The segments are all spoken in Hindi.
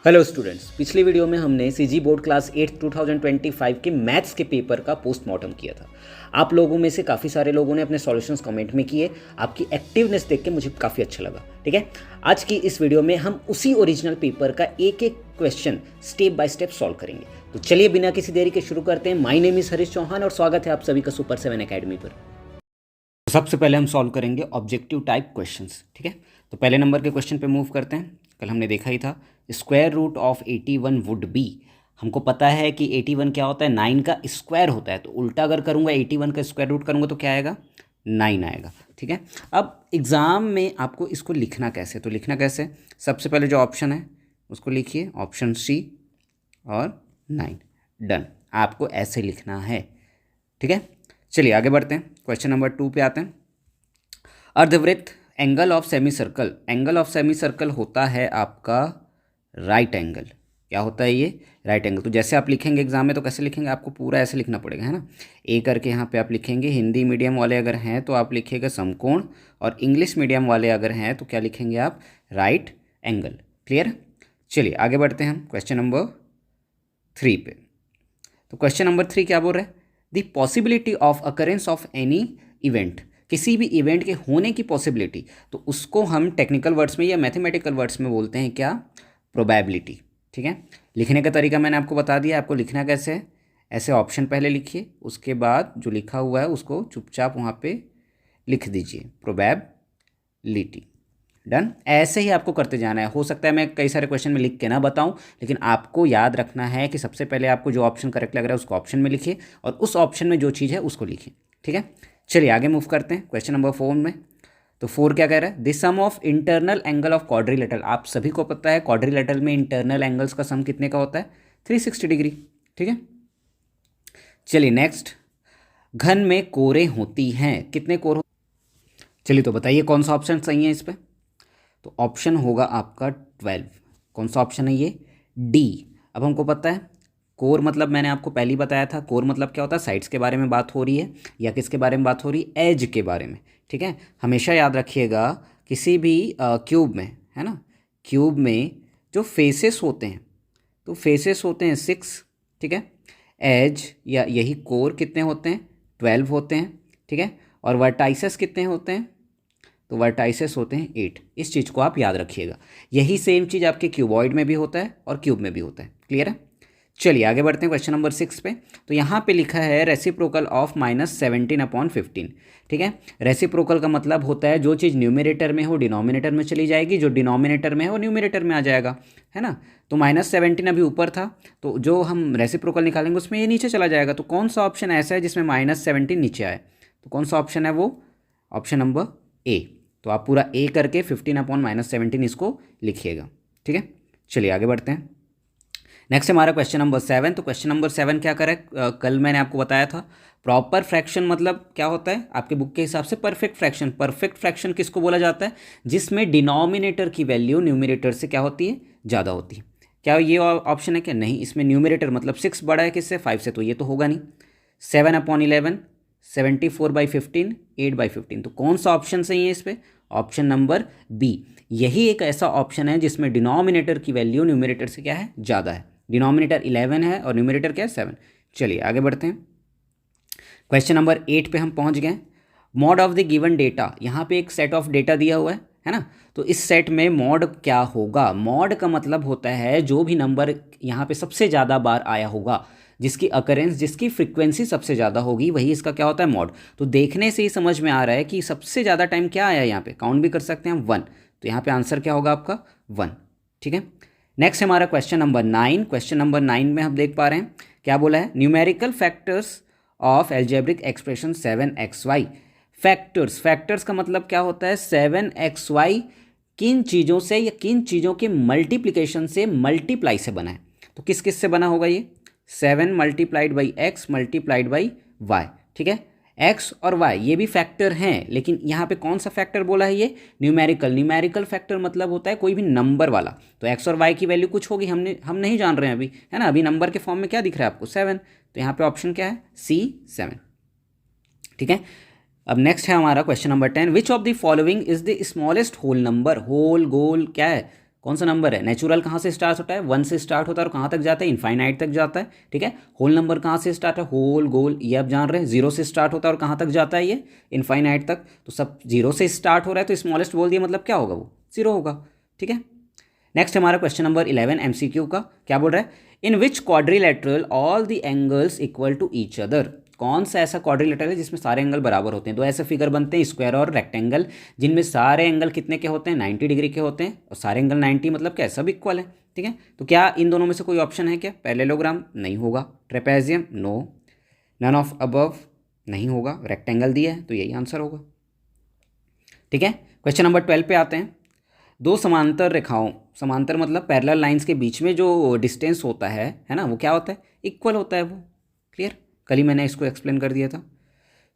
हेलो स्टूडेंट्स, पिछली वीडियो में हमने सीजी बोर्ड क्लास 8 2025 के मैथ्स के पेपर का पोस्टमार्टम किया था। आप लोगों में से काफ़ी सारे लोगों ने अपने सॉल्यूशंस कमेंट में किए। आपकी एक्टिवनेस देख के मुझे काफ़ी अच्छा लगा। ठीक है, आज की इस वीडियो में हम उसी ओरिजिनल पेपर का एक एक question step by step solve करेंगे। तो चलिए बिना किसी देरी के शुरू करते हैं। My name is Harish Chauhan और स्वागत है आप सभी का सुपर 7 एकेडमी पर। सबसे पहले हम सॉल्व करेंगे ऑब्जेक्टिव टाइप क्वेश्चंस। ठीक है, तो पहले नंबर के क्वेश्चन पे मूव करते हैं। कल हमने देखा ही था, square root of 81 would be. हमको पता है कि 81 क्या होता है, 9 का स्क्वायर होता है। तो उल्टा अगर करूँगा 81 का स्क्वायर रूट करूँगा तो क्या आएगा, 9 आएगा। ठीक है, अब एग्ज़ाम में आपको इसको लिखना कैसे, तो लिखना कैसे, सबसे पहले जो ऑप्शन है उसको लिखिए, ऑप्शन सी और 9। डन, आपको ऐसे लिखना है। ठीक है, चलिए आगे बढ़ते हैं। क्वेश्चन नंबर 2 पे आते हैं। अर्धवृत्त angle of semi circle, angle of semi circle होता है आपका राइट एंगल। क्या होता है ये, राइट एंगल। तो जैसे आप लिखेंगे एग्जाम में तो कैसे लिखेंगे, आपको पूरा ऐसे लिखना पड़ेगा, है ना। ए करके यहाँ पे आप लिखेंगे। हिंदी मीडियम वाले अगर हैं तो आप लिखिएगा समकोण, और इंग्लिश मीडियम वाले अगर हैं तो क्या लिखेंगे आप, राइट एंगल। क्लियर। चलिए आगे बढ़ते हैं हम क्वेश्चन नंबर 3 पे। तो क्वेश्चन नंबर 3 क्या बोल रहे हैं, the possibility of occurrence of any event, किसी भी इवेंट के होने की पॉसिबिलिटी, तो उसको हम टेक्निकल वर्ड्स में या मैथमेटिकल वर्ड्स में बोलते हैं क्या, प्रोबेबिलिटी। ठीक है, लिखने का तरीका मैंने आपको बता दिया, आपको लिखना कैसे है। ऐसे ऑप्शन पहले लिखिए, उसके बाद जो लिखा हुआ है उसको चुपचाप वहाँ पे लिख दीजिए, प्रोबेबिलिटी। डन, ऐसे ही आपको करते जाना है। हो सकता है मैं कई सारे क्वेश्चन में लिख के ना बताऊं, लेकिन आपको याद रखना है कि सबसे पहले आपको जो ऑप्शन करेक्ट लग रहा है उसको ऑप्शन में लिखिए, और उस ऑप्शन में जो चीज़ है उसको लिखिए। ठीक है, चलिए आगे मूव करते हैं क्वेश्चन नंबर 4 में। तो 4 क्या कह रहा है, the sum of internal angle of quadrilateral. आप सभी को पता है क्वाड्रिलेटरल में इंटरनल एंगल्स का सम कितने का होता है, 360 डिग्री। ठीक है, चलिए नेक्स्ट, घन में कोरें होती हैं, कितने कोर चलिए तो बताइए कौन सा ऑप्शन सही है इस पर। तो ऑप्शन होगा आपका 12। कौन सा ऑप्शन है ये, डी। अब हमको पता है कोर मतलब, मैंने आपको पहले ही बताया था, कोर मतलब क्या होता है, साइड्स के बारे में बात हो रही है, या किसके बारे में बात हो रही है, एज के बारे में। ठीक है, हमेशा याद रखिएगा किसी भी क्यूब में, है ना, क्यूब में जो फेसेस होते हैं, तो फेसेस होते हैं 6। ठीक है, एज या यही कोर कितने होते हैं, 12 होते हैं। ठीक है, और वर्टाइसेस कितने होते हैं, तो वर्टाइसेस होते हैं 8। इस चीज़ को आप याद रखिएगा। यही सेम चीज़ आपके क्यूबॉइड में भी होता है और क्यूब में भी होता है। क्लियर है, चलिए आगे बढ़ते हैं क्वेश्चन नंबर 6 पे। तो यहाँ पे लिखा है रेसिप्रोकल ऑफ -17/15। ठीक है, रेसिप्रोकल का मतलब होता है जो चीज़ न्यूमरेटर में हो डिनोमिनेटर में चली जाएगी, जो डिनोमिनेटर में है वो न्यूमरेटर में आ जाएगा, है ना। तो -17 अभी ऊपर था, तो जो हम रेसिप्रोकल निकालेंगे उसमें ये नीचे चला जाएगा। तो कौन सा ऑप्शन ऐसा है जिसमें -17 नीचे आए, तो कौन सा ऑप्शन है वो, ऑप्शन नंबर ए। तो आप पूरा ए करके 15/-17 इसको लिखिएगा। ठीक है, चलिए आगे बढ़ते हैं। नेक्स्ट हमारा क्वेश्चन नंबर 7। तो क्वेश्चन नंबर 7 क्या करें, कल मैंने आपको बताया था प्रॉपर फ्रैक्शन मतलब क्या होता है, आपके बुक के हिसाब से परफेक्ट फ्रैक्शन। परफेक्ट फ्रैक्शन किसको बोला जाता है, जिसमें डिनोमिनेटर की वैल्यू न्यूमरेटर से क्या होती है, ज़्यादा होती है। क्या ये ऑप्शन है क्या, नहीं, इसमें न्यूमरेटर मतलब 6 बड़ा है किससे, 5 से, तो ये तो होगा नहीं। 7/11, 74/15, 8/15, तो कौन सा ऑप्शन सही है इस पर, ऑप्शन नंबर बी। यही एक ऐसा ऑप्शन है जिसमें डिनोमिनेटर की वैल्यू न्यूमरेटर से क्या है, ज़्यादा है। डिनोमिनेटर 11 है और न्यूमरेटर क्या है, 7। चलिए आगे बढ़ते हैं, क्वेश्चन नंबर 8 पे हम पहुंच गए। Mod of the given data, यहाँ पे एक सेट ऑफ डेटा दिया हुआ है ना। तो इस सेट में मॉड क्या होगा, मॉड का मतलब होता है जो भी नंबर यहाँ पे सबसे ज़्यादा बार आया होगा, जिसकी अकरेंस, जिसकी फ्रीक्वेंसी सबसे ज़्यादा होगी, वही इसका क्या होता है, मॉड। तो देखने से ही समझ में आ रहा है कि सबसे ज़्यादा टाइम क्या आया है, यहाँ पे काउंट भी कर सकते हैं हम, 1। तो यहाँ पे आंसर क्या होगा आपका, 1। ठीक है, नेक्स्ट हमारा क्वेश्चन नंबर 9। क्वेश्चन नंबर 9 में हम देख पा रहे हैं क्या बोला है, numerical factors of algebraic expression 7xy। Factors, factors का मतलब क्या होता है, 7xy किन चीज़ों से या किन चीज़ों के मल्टीप्लिकेशन से, मल्टीप्लाई से बना है। तो किस किस से बना होगा ये, 7 multiplied by x multiplied by y. ठीक है, एक्स और वाई ये भी फैक्टर हैं, लेकिन यहाँ पे कौन सा फैक्टर बोला है ये, न्यूमेरिकल। न्यूमेरिकल फैक्टर मतलब होता है कोई भी नंबर वाला। तो एक्स और वाई की वैल्यू कुछ होगी, हम नहीं जान रहे हैं अभी, है ना। अभी नंबर के फॉर्म में क्या दिख रहा है आपको, 7। तो यहाँ पे ऑप्शन क्या है, सी, 7। ठीक है, अब नेक्स्ट है हमारा question number 10। Which of the following is the smallest whole number, whole गोल क्या है, कौन सा नंबर है? नेचुरल कहाँ से स्टार्ट होता है? 1 से स्टार्ट होता है और कहाँ तक जाता है? इनफाइनाइट तक जाता है, ठीक है। होल नंबर कहाँ से स्टार्ट है? होल, गोल, ये आप जान रहे हैं। 0 से स्टार्ट होता है और कहाँ तक जाता है? ये इनफाइनाइट तक। तो सब 0 से स्टार्ट हो रहा है, तो स्मॉलेस्ट बोल दिया मतलब क्या होगा? वो 0 होगा, ठीक है। नेक्स्ट हमारा क्वेश्चन नंबर 11 MCQ का क्या बोल रहा है? In which quadrilateral all the angles equal to each other. कौन सा ऐसा क्वाड्रिलेटरल है जिसमें सारे एंगल बराबर होते हैं? दो ऐसे फिगर बनते हैं, स्क्वायर और रेक्टेंगल, जिनमें सारे एंगल कितने के होते हैं? 90 डिग्री के होते हैं। और सारे एंगल 90 मतलब क्या? सब इक्वल है, ठीक है। तो क्या इन दोनों में से कोई ऑप्शन है क्या? पैरेललोग्राम नहीं होगा, trapezium no, none of above नहीं होगा, रेक्टेंगल दिया है तो यही आंसर होगा, ठीक है। क्वेश्चन नंबर 12 पे आते हैं। दो समांतर रेखाओं, समांतर मतलब पैरेलल लाइंस के बीच में जो डिस्टेंस होता है ना, वो क्या होता है? इक्वल होता है वो। क्लियर? कल ही मैंने इसको एक्सप्लेन कर दिया था।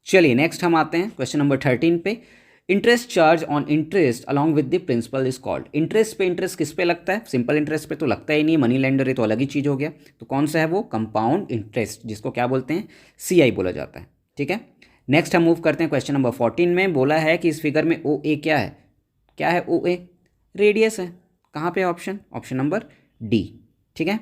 चलिए नेक्स्ट हम आते हैं क्वेश्चन नंबर 13 पे। Interest charge on interest along with the principal is called. Interest पे इंटरेस्ट किस पे लगता है? सिंपल इंटरेस्ट पे तो लगता ही नहीं, मनी लेंडर है तो अलग ही चीज़ हो गया। तो कौन सा है वो? कंपाउंड इंटरेस्ट, जिसको क्या बोलते हैं? CI बोला जाता है, ठीक है। नेक्स्ट हम मूव करते हैं क्वेश्चन नंबर 14 में। बोला है कि इस फिगर में OA क्या है? क्या है OA? रेडियस है। कहाँ पे? ऑप्शन नंबर D, ठीक है।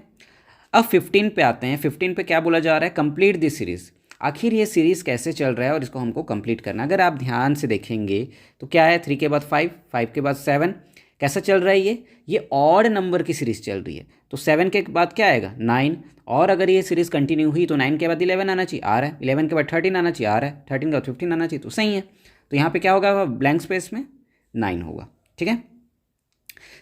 अब 15 पे आते हैं। 15 पे क्या बोला जा रहा है? Complete this series. आखिर ये सीरीज़ कैसे चल रहा है और इसको हमको कंप्लीट करना। अगर आप ध्यान से देखेंगे तो क्या है? 3 के बाद 5, 5 के बाद 7। कैसा चल रहा है ये ऑड नंबर की सीरीज़ चल रही है। तो 7 के बाद क्या आएगा? 9। और अगर ये सीरीज़ कंटिन्यू हुई तो 9 के बाद 11 आना चाहिए, आ रहा है। 11 के बाद 13 आना चाहिए, आ रहा है। 13 के बाद 15 आना चाहिए, तो सही है। तो यहाँ पे क्या होगा? ब्लैंक स्पेस में 9 होगा, ठीक है।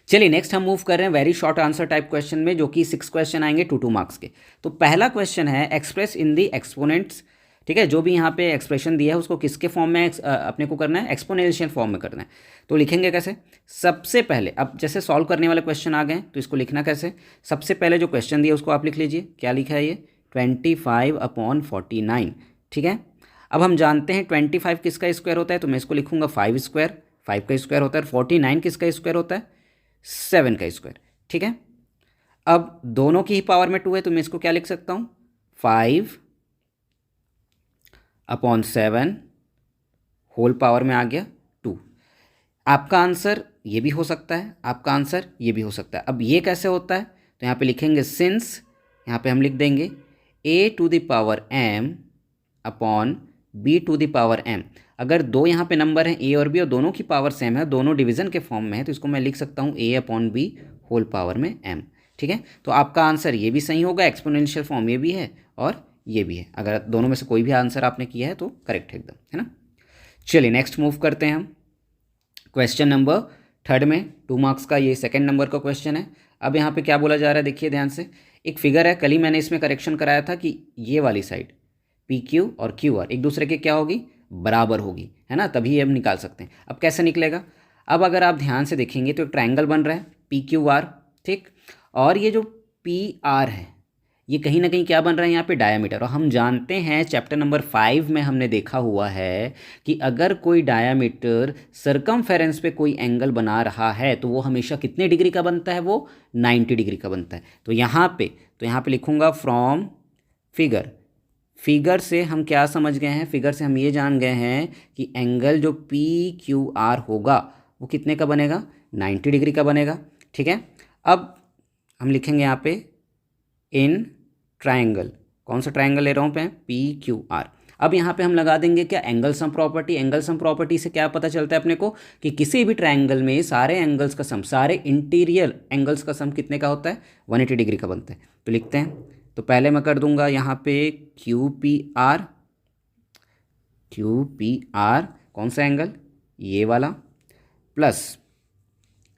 चलिए नेक्स्ट हम मूव कर रहे हैं very short answer type question में, जो कि 6 क्वेश्चन आएंगे 2 मार्क्स के। तो पहला क्वेश्चन है एक्सप्रेस इन दी एक्सपोनेंट्स, ठीक है। जो भी यहाँ पे एक्सप्रेशन दिया है उसको किसके फॉर्म में अपने को करना है? एक्सपोनेंशियल फॉर्म में करना है। तो लिखेंगे कैसे? सबसे पहले अब जैसे सॉल्व करने वाले क्वेश्चन आ गए तो इसको लिखना कैसे? सबसे पहले जो क्वेश्चन दिया उसको आप लिख लीजिए। क्या लिखा है ये? 25/49, ठीक है। अब हम जानते हैं 25 किसका स्क्वायर होता है, तो मैं इसको लिखूंगा 5 स्क्वायर, 5 का स्क्वायर होता है। 49 किसका स्क्वायर होता है? 7 का स्क्वायर, ठीक है। अब दोनों की ही पावर में 2 है तो मैं इसको क्या लिख सकता हूँ? 5/7 होल पावर में आ गया 2। आपका आंसर ये भी हो सकता है, आपका आंसर ये भी हो सकता है। अब ये कैसे होता है? तो यहाँ पे लिखेंगे सिंस, यहाँ पे हम लिख देंगे a⁴m/b⁴m। अगर दो यहाँ पे नंबर हैं a और b और दोनों की पावर सेम है, दोनों डिवीजन के फॉर्म में है, तो इसको मैं लिख सकता हूँ a/b होल पावर में m, ठीक है। तो आपका आंसर ये भी सही होगा, एक्सपोनेंशियल फॉर्म ये भी है और ये भी है। अगर दोनों में से कोई भी आंसर आपने किया है तो करेक्ट है एकदम, है ना। चलिए नेक्स्ट मूव करते हैं हम क्वेश्चन नंबर 3 में। 2 मार्क्स का ये सेकंड नंबर का क्वेश्चन है। अब यहाँ पे क्या बोला जा रहा है? देखिए ध्यान से, एक फिगर है, कल ही मैंने इसमें करेक्शन कराया था कि ये वाली साइड PQ और QR एक दूसरे के क्या होगी? बराबर होगी, है ना। तभी हम निकाल सकते हैं। अब कैसे निकलेगा? अब अगर आप ध्यान से देखेंगे तो एक ट्रायंगल बन रहा है PQR, ठीक। और ये जो PR है ये कहीं ना कहीं क्या बन रहा है? यहाँ पे डायामीटर। और हम जानते हैं चैप्टर नंबर 5 में हमने देखा हुआ है कि अगर कोई डायामीटर सरकमफेरेंस पे कोई एंगल बना रहा है तो वो हमेशा कितने डिग्री का बनता है? वो 90 डिग्री का बनता है। तो यहाँ पे लिखूंगा फ्रॉम फिगर से हम क्या समझ गए हैं? फिगर से हम ये जान गए हैं कि एंगल जो PQR होगा वो कितने का बनेगा? 90 डिग्री का बनेगा, ठीक है। अब हम लिखेंगे यहाँ पे इन ट्रायंगल, कौन सा ट्रायंगल ले रहा हूँ मैं? PQR। अब यहाँ पे हम लगा देंगे क्या? Angle sum property. Angle sum property से क्या पता चलता है अपने को? कि किसी भी ट्रायंगल में सारे एंगल्स का सम, सारे इंटीरियर एंगल्स का सम कितने का होता है? 180 डिग्री का बनता है। तो लिखते हैं, तो पहले मैं कर दूंगा यहाँ पे QPR कौन सा एंगल? ये वाला, प्लस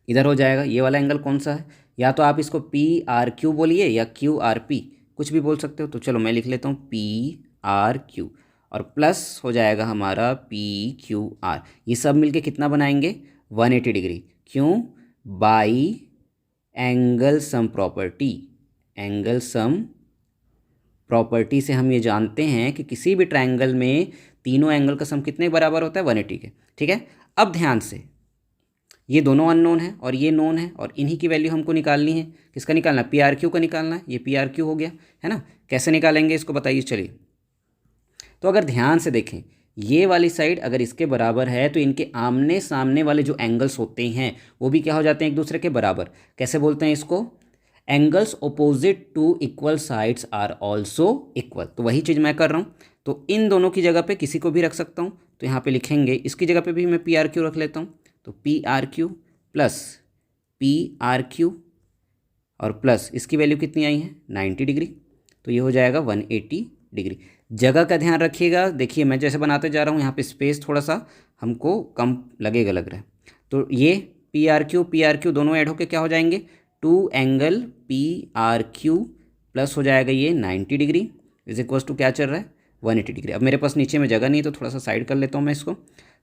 इधर हो जाएगा ये वाला एंगल कौन सा है? या तो आप इसको PRQ बोलिए या QRP, कुछ भी बोल सकते हो। तो चलो मैं लिख लेता हूँ PRQ और प्लस हो जाएगा हमारा PQR। ये सब मिलके कितना बनाएंगे? 180 डिग्री। क्यों? By angle sum property. Angle sum property से हम ये जानते हैं कि किसी भी ट्रायंगल में तीनों एंगल का सम कितने बराबर होता है? 180 के, ठीक है। अब ध्यान से, ये दोनों अननोन है और ये नोन है और इन्हीं की वैल्यू हमको निकालनी है। किसका निकालना है? PRQ का निकालना है। ये PRQ हो गया, है ना। कैसे निकालेंगे इसको बताइए? चलिए, तो अगर ध्यान से देखें ये वाली साइड अगर इसके बराबर है तो इनके आमने सामने वाले जो एंगल्स होते हैं वो भी क्या हो जाते हैं एक दूसरे के बराबर। कैसे बोलते हैं इसको? Angles opposite to equal sides are also equal. तो वही चीज़ मैं कर रहा हूँ। तो इन दोनों की जगह पे किसी को भी रख सकता हूँ, तो यहाँ पे लिखेंगे, इसकी जगह पे भी मैं पी आर क्यू रख लेता हूँ। तो P R Q plus P R Q और प्लस इसकी वैल्यू कितनी आई है 90 डिग्री, तो ये हो जाएगा 180 डिग्री। जगह का ध्यान रखिएगा, देखिए मैं जैसे बनाते जा रहा हूँ यहाँ पे स्पेस थोड़ा सा हमको कम लगेगा लग रहा है। तो ये पी आर क्यू दोनों ऐड होके क्या हो जाएंगे 2 angle P R Q plus हो जाएगा ये 90 डिग्री इज इक्वल्स टू क्या चल रहा है 180 डिग्री। अब मेरे पास नीचे में जगह नहीं है तो थोड़ा सा साइड कर लेता हूँ मैं इसको।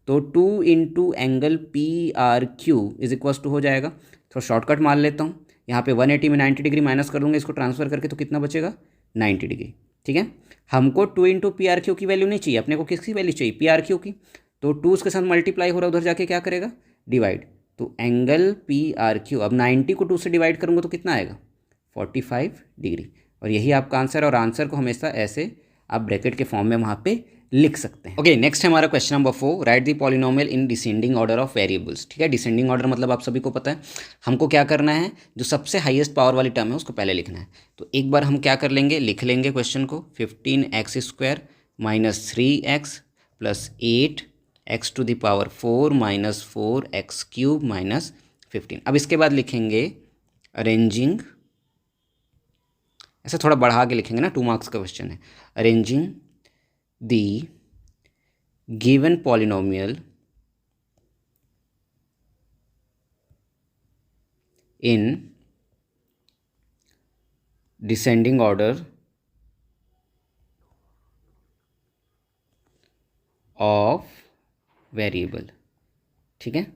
तो 2 into angle P R Q is equals to हो जाएगा, थोड़ा शॉर्टकट मार लेता हूँ, यहाँ पे 180 में 90 डिग्री माइनस कर दूंगा इसको ट्रांसफर करके, तो कितना बचेगा 90 डिग्री। ठीक है, हमको 2 इंटू पी आर क्यू की वैल्यू नहीं चाहिए, अपने को किसकी वैल्यू चाहिए पी आर क्यू की। तो 2 उसके साथ मल्टीप्लाई हो रहा है, उधर जाके क्या करेगा डिवाइड। तो एंगल पी आर क्यू, अब 90 को 2 से डिवाइड करूँगा तो कितना आएगा 45 डिग्री। और यही आपका आंसर है, और आंसर को हमेशा ऐसे आप ब्रैकेट के फॉर्म में वहाँ पे लिख सकते हैं। ओके, नेक्स्ट है हमारा question number 4, right the polynomial in descending order of variables. ठीक है, डिसेंडिंग ऑर्डर मतलब आप सभी को पता है, हमको क्या करना है, जो सबसे हाईएस्ट पावर वाली टर्म है उसको पहले लिखना है। तो एक बार हम क्या कर लेंगे, लिख लेंगे क्वेश्चन को, 15x² minus 3x plus 8x to the power 4 minus 4x³ minus 15। अब इसके बाद लिखेंगे अरेंजिंग, ऐसे थोड़ा बढ़ा के लिखेंगे ना, 2 मार्क्स का क्वेश्चन है। Arranging the given polynomial in descending order of variable। ठीक है,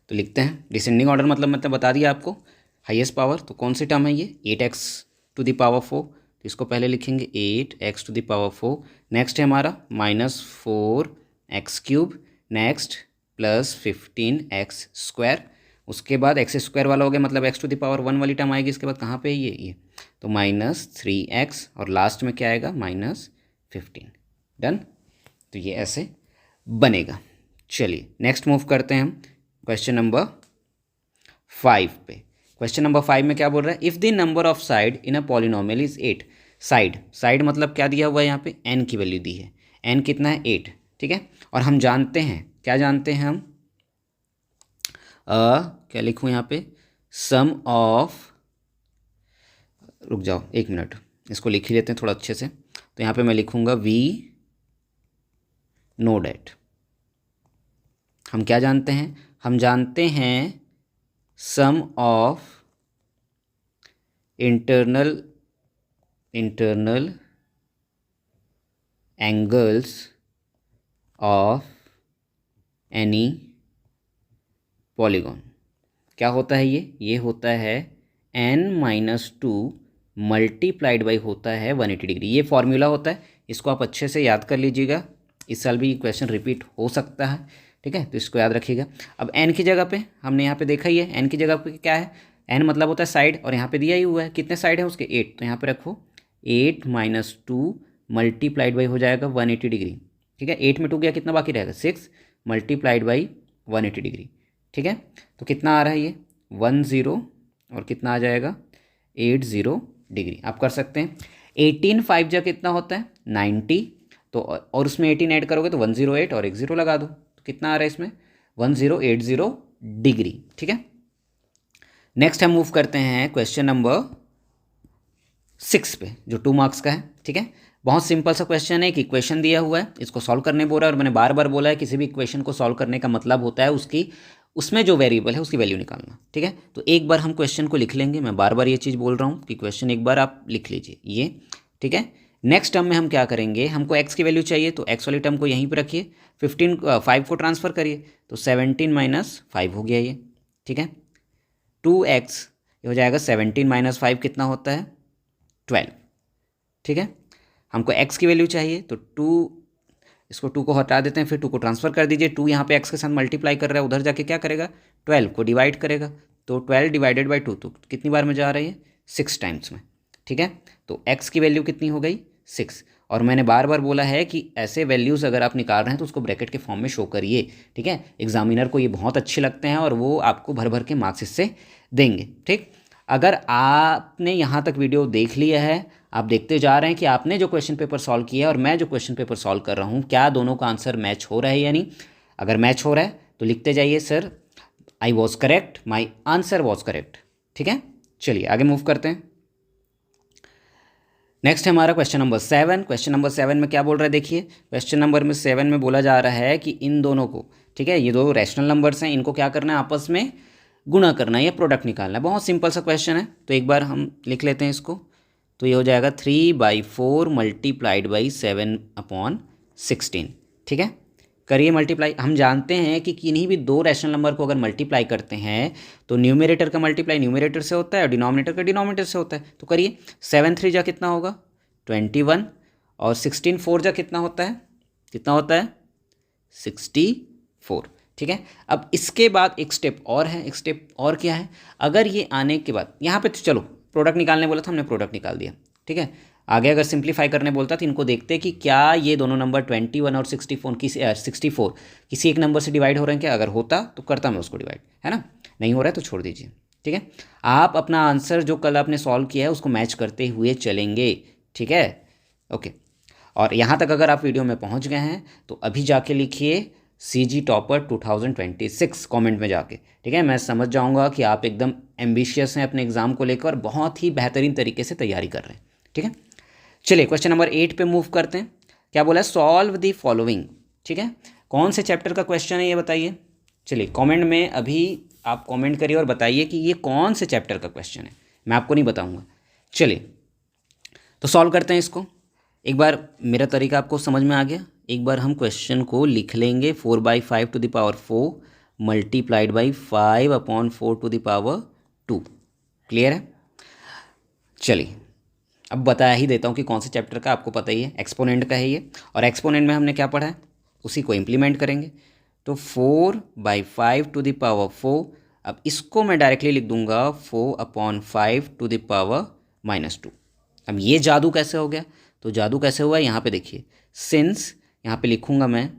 तो लिखते हैं डिसेंडिंग ऑर्डर मतलब बता दिया आपको, हाईएस्ट पावर, तो कौन सी टर्म है ये 8x टू द पावर 4, तो इसको पहले लिखेंगे 8x to the power 4। Next है हमारा minus 4x³, next plus 15x², उसके बाद x² वाला हो गया, मतलब x टू द पावर 1 वाली टर्म आएगी इसके बाद, कहाँ पे है ये तो माइनस 3x, और लास्ट में क्या आएगा माइनस 15। डन, तो ये ऐसे बनेगा। चलिए नेक्स्ट मूव करते हैं हम क्वेश्चन नंबर 5 पे। क्वेश्चन नंबर 5 में क्या बोल रहा है, if the number of side in a polynomial is 8। Side मतलब क्या दिया हुआ है यहाँ पे, n की वैल्यू दी है, n कितना है 8। ठीक है, और हम जानते हैं, क्या जानते हैं हम, क्या लिखूँ यहाँ पे, सम ऑफ, रुक जाओ 1 मिनट, इसको लिख ही लेते हैं थोड़ा अच्छे से। तो यहाँ पे मैं लिखूँगा वी नो डैट, हम क्या जानते हैं, हम जानते हैं sum of internal angles of any polygon. क्या होता है ये होता है n-2 मल्टीप्लाइड बाई होता है 180 डिग्री। ये फॉर्मूला होता है, इसको आप अच्छे से याद कर लीजिएगा, इस साल भी क्वेश्चन रिपीट हो सकता है। ठीक है, तो इसको याद रखिएगा। अब n की जगह पे हमने यहाँ पे देखा ही है, n की जगह पे क्या है, n मतलब होता है साइड, और यहाँ पे दिया ही हुआ है कितने साइड है उसके 8, तो यहाँ पे रखो 8-2 मल्टीप्लाइड बाई हो जाएगा 180 डिग्री। ठीक है, 8 में 2 गया, कितना बाकी रहेगा 6 मल्टीप्लाइड बाई 180 डिग्री। ठीक है, तो कितना आ रहा है ये 10, और कितना आ जाएगा 80 डिग्री। आप कर सकते हैं 18 5 जा कितना होता है 90, तो और उसमें 18 ऐड करोगे तो 108 और एक 0 लगा दो, तो कितना आ रहा है इसमें 1080 डिग्री। ठीक है, नेक्स्ट हम मूव करते हैं क्वेश्चन नंबर 6 पे, जो 2 मार्क्स का है। ठीक है, बहुत सिंपल सा क्वेश्चन है, एक इक्वेशन दिया हुआ है, इसको सॉल्व करने बोल रहा है, और मैंने बार बार बोला है किसी भी इक्वेशन को सॉल्व करने का मतलब होता है उसमें जो वेरिएबल है उसकी वैल्यू निकालना। ठीक है, तो एक बार हम क्वेश्चन को लिख लेंगे, मैं बार बार ये चीज़ बोल रहा हूँ कि क्वेश्चन एक बार आप लिख लीजिए ये। ठीक है, नेक्स्ट टर्म में हम क्या करेंगे, हमको x की वैल्यू चाहिए, तो x वाली टर्म को यहीं पर रखिए, 5 को ट्रांसफ़र करिए, तो 17 - 5 हो गया ये। ठीक है, 2x हो जाएगा 17 - 5 कितना होता है 12। ठीक है, हमको x की वैल्यू चाहिए, तो 2, इसको 2 को हटा देते हैं, फिर 2 को ट्रांसफ़र कर दीजिए, 2 यहाँ पे x के साथ मल्टीप्लाई कर रहा है, उधर जाके क्या करेगा 12 को डिवाइड करेगा, तो 12 डिवाइडेड बाई 2, तो कितनी बार में जा रही है 6 टाइम्स में। ठीक है, तो x की वैल्यू कितनी हो गई 6, और मैंने बार बार बोला है कि ऐसे वैल्यूज़ अगर आप निकाल रहे हैं तो उसको ब्रैकेट के फॉर्म में शो करिए, ठीक है। एग्जामिनर को ये बहुत अच्छे लगते हैं और वो आपको भर भर के मार्क्स इससे देंगे, ठीक। अगर आपने यहाँ तक वीडियो देख लिया है, आप देखते जा रहे हैं कि आपने जो क्वेश्चन पेपर सॉल्व किया है और मैं जो क्वेश्चन पेपर सॉल्व कर रहा हूँ, क्या दोनों का आंसर मैच हो रहा है या नहीं। अगर मैच हो रहा है तो लिखते जाइए, sir I was correct, my answer was correct, ठीक है। चलिए आगे मूव करते हैं। नेक्स्ट है हमारा क्वेश्चन नंबर 7। क्वेश्चन नंबर 7 में क्या बोल रहा है, देखिए क्वेश्चन नंबर 7 में बोला जा रहा है कि इन दोनों को, ठीक है, ये दो रैशनल नंबर्स हैं, इनको क्या करना है, आपस में गुणा करना है या प्रोडक्ट निकालना है। बहुत सिंपल सा क्वेश्चन है, तो एक बार हम लिख लेते हैं इसको। तो ये हो जाएगा 3/4 मल्टीप्लाइड बाई 7/16, ठीक है। करिए मल्टीप्लाई। हम जानते हैं कि किन्हीं भी दो रैशनल नंबर को अगर मल्टीप्लाई करते हैं तो न्यूमरेटर का मल्टीप्लाई न्यूमरेटर से होता है और डिनोमिनेटर का डिनोमिनेटर से होता है। तो करिए, 7 3 जा कितना होगा 21 और 16 4 जा कितना होता है 64, ठीक है। अब इसके बाद एक स्टेप और है, एक स्टेप और क्या है, अगर ये आने के बाद यहाँ पे तो चलो प्रोडक्ट निकालने बोला था, हमने प्रोडक्ट निकाल दिया, ठीक है। आगे अगर सिंप्लीफाई करने बोलता तो इनको देखते हैं कि क्या ये दोनों नंबर 21 और 64 किसी एक नंबर से डिवाइड हो रहे हैं क्या। अगर होता तो करता मैं उसको डिवाइड, है ना। नहीं हो रहा है तो छोड़ दीजिए, ठीक है। आप अपना आंसर जो कल आपने सॉल्व किया है उसको मैच करते हुए चलेंगे, ठीक है, ओके। और यहाँ तक अगर आप वीडियो में पहुँच गए हैं तो अभी जाके लिखिए CG टॉपर 2026 कमेंट में जाके, ठीक है। मैं समझ जाऊँगा कि आप एकदम एम्बिशियस हैं अपने एग्ज़ाम को लेकर, बहुत ही बेहतरीन तरीके से तैयारी कर रहे हैं, ठीक है। चलिए क्वेश्चन नंबर 8 पे मूव करते हैं। क्या बोला है, सॉल्व द फॉलोइंग, ठीक है। कौन से चैप्टर का क्वेश्चन है ये बताइए। चलिए कमेंट में अभी आप कमेंट करिए और बताइए कि ये कौन से चैप्टर का क्वेश्चन है, मैं आपको नहीं बताऊंगा। चलिए तो सॉल्व करते हैं इसको। एक बार मेरा तरीका आपको समझ में आ गया, एक बार हम क्वेश्चन को लिख लेंगे। 4/5 to the power 4 multiplied by 5/4 to the power 2। Clear है। चलिए अब बता ही देता हूँ कि कौन से चैप्टर का, आपको पता ही है, एक्सपोनेंट का है ये। और एक्सपोनेंट में हमने क्या पढ़ा है उसी को इम्प्लीमेंट करेंगे। तो 4/5 टू द पावर 4, अब इसको मैं डायरेक्टली लिख दूंगा 4/5 टू द पावर -2। अब ये जादू कैसे हो गया, तो जादू कैसे हुआ यहाँ पे देखिए, सिंस यहाँ पे लिखूँगा मैं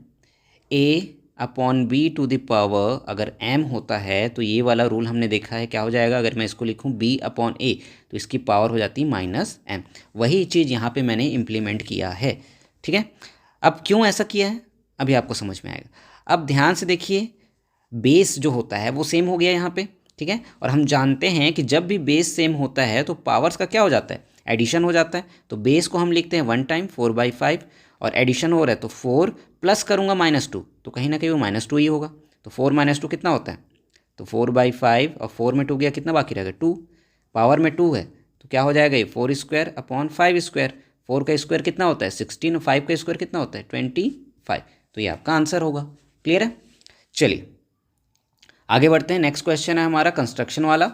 A/B टू द पावर, अगर m होता है तो ये वाला रूल हमने देखा है क्या हो जाएगा, अगर मैं इसको लिखूँ B/A तो इसकी पावर हो जाती है -m। वही चीज़ यहाँ पे मैंने इम्प्लीमेंट किया है, ठीक है। अब क्यों ऐसा किया है अभी आपको समझ में आएगा। अब ध्यान से देखिए, बेस जो होता है वो सेम हो गया यहाँ पे, ठीक है। और हम जानते हैं कि जब भी बेस सेम होता है तो पावर्स का क्या हो जाता है, एडिशन हो जाता है। तो बेस को हम लिखते हैं 1 टाइम 4/5 और एडिशन हो रहा है तो 4 प्लस करूँगा -2 तो कहीं ना कहीं वो -2 ही होगा। तो 4 - 2 कितना होता है, तो 4/5 और 4 में 2 गया, कितना बाकी रहेगा 2, पावर में 2 है तो क्या हो जाएगा ये 4² / 5²। 4 का स्क्वायर कितना होता है 16 और 5 का स्क्वायर कितना होता है 25। तो ये आपका आंसर होगा। क्लियर है। चलिए आगे बढ़ते हैं। नेक्स्ट क्वेश्चन है हमारा कंस्ट्रक्शन वाला।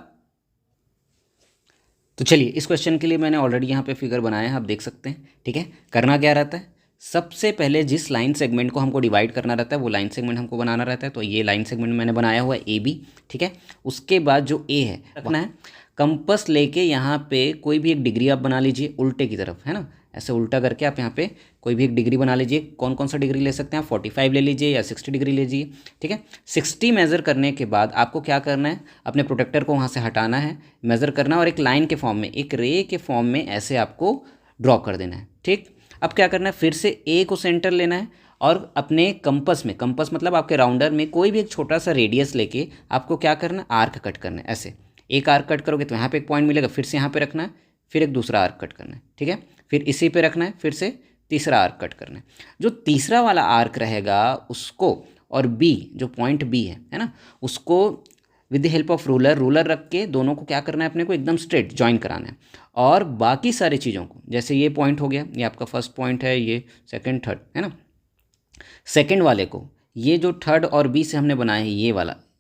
तो चलिए इस क्वेश्चन के लिए मैंने ऑलरेडी यहाँ पे फिगर बनाया है, आप देख सकते हैं, ठीक है। करना क्या रहता है, सबसे पहले जिस लाइन सेगमेंट को हमको डिवाइड करना रहता है वो लाइन सेगमेंट हमको बनाना रहता है। तो ये लाइन सेगमेंट मैंने बनाया हुआ है AB, ठीक है। उसके बाद जो A है रखना है, कंपस लेके यहाँ पे कोई भी एक डिग्री आप बना लीजिए उल्टे की तरफ, है ना, ऐसे उल्टा करके आप यहाँ पे कोई भी एक डिग्री बना लीजिए। कौन कौन सा डिग्री ले सकते हैं आप, 45 ले लीजिए या 60 डिग्री ले लीजिए, ठीक है। 60 मेज़र करने के बाद आपको क्या करना है, अपने प्रोटेक्टर को वहाँ से हटाना है, मेज़र करना है और एक लाइन के फॉर्म में, एक रे के फॉर्म में ऐसे आपको ड्रॉ कर देना है, ठीक। अब क्या करना है, फिर से A को सेंटर लेना है और अपने कंपस में, कंपस मतलब आपके राउंडर में कोई भी एक छोटा सा रेडियस लेके आपको क्या करना है, आर्क कट करना है। ऐसे एक आर्क कट करोगे तो यहाँ पे एक पॉइंट मिलेगा, फिर से यहाँ पे रखना है, फिर एक दूसरा आर्क कट करना है, ठीक है। फिर इसी पे रखना है, फिर से तीसरा आर्क कट करना है। जो तीसरा वाला आर्क रहेगा उसको, और B जो पॉइंट B है ना, उसको with the help of ruler रख के दोनों को क्या करना है, अपने को एकदम स्ट्रेट ज्वाइन कराना है। और बाकी सारी चीज़ों को, जैसे ये पॉइंट हो गया, ये आपका फर्स्ट पॉइंट है, ये सेकंड थर्ड है ना, सेकंड वाले को, ये जो थर्ड और B से हमने बनाया है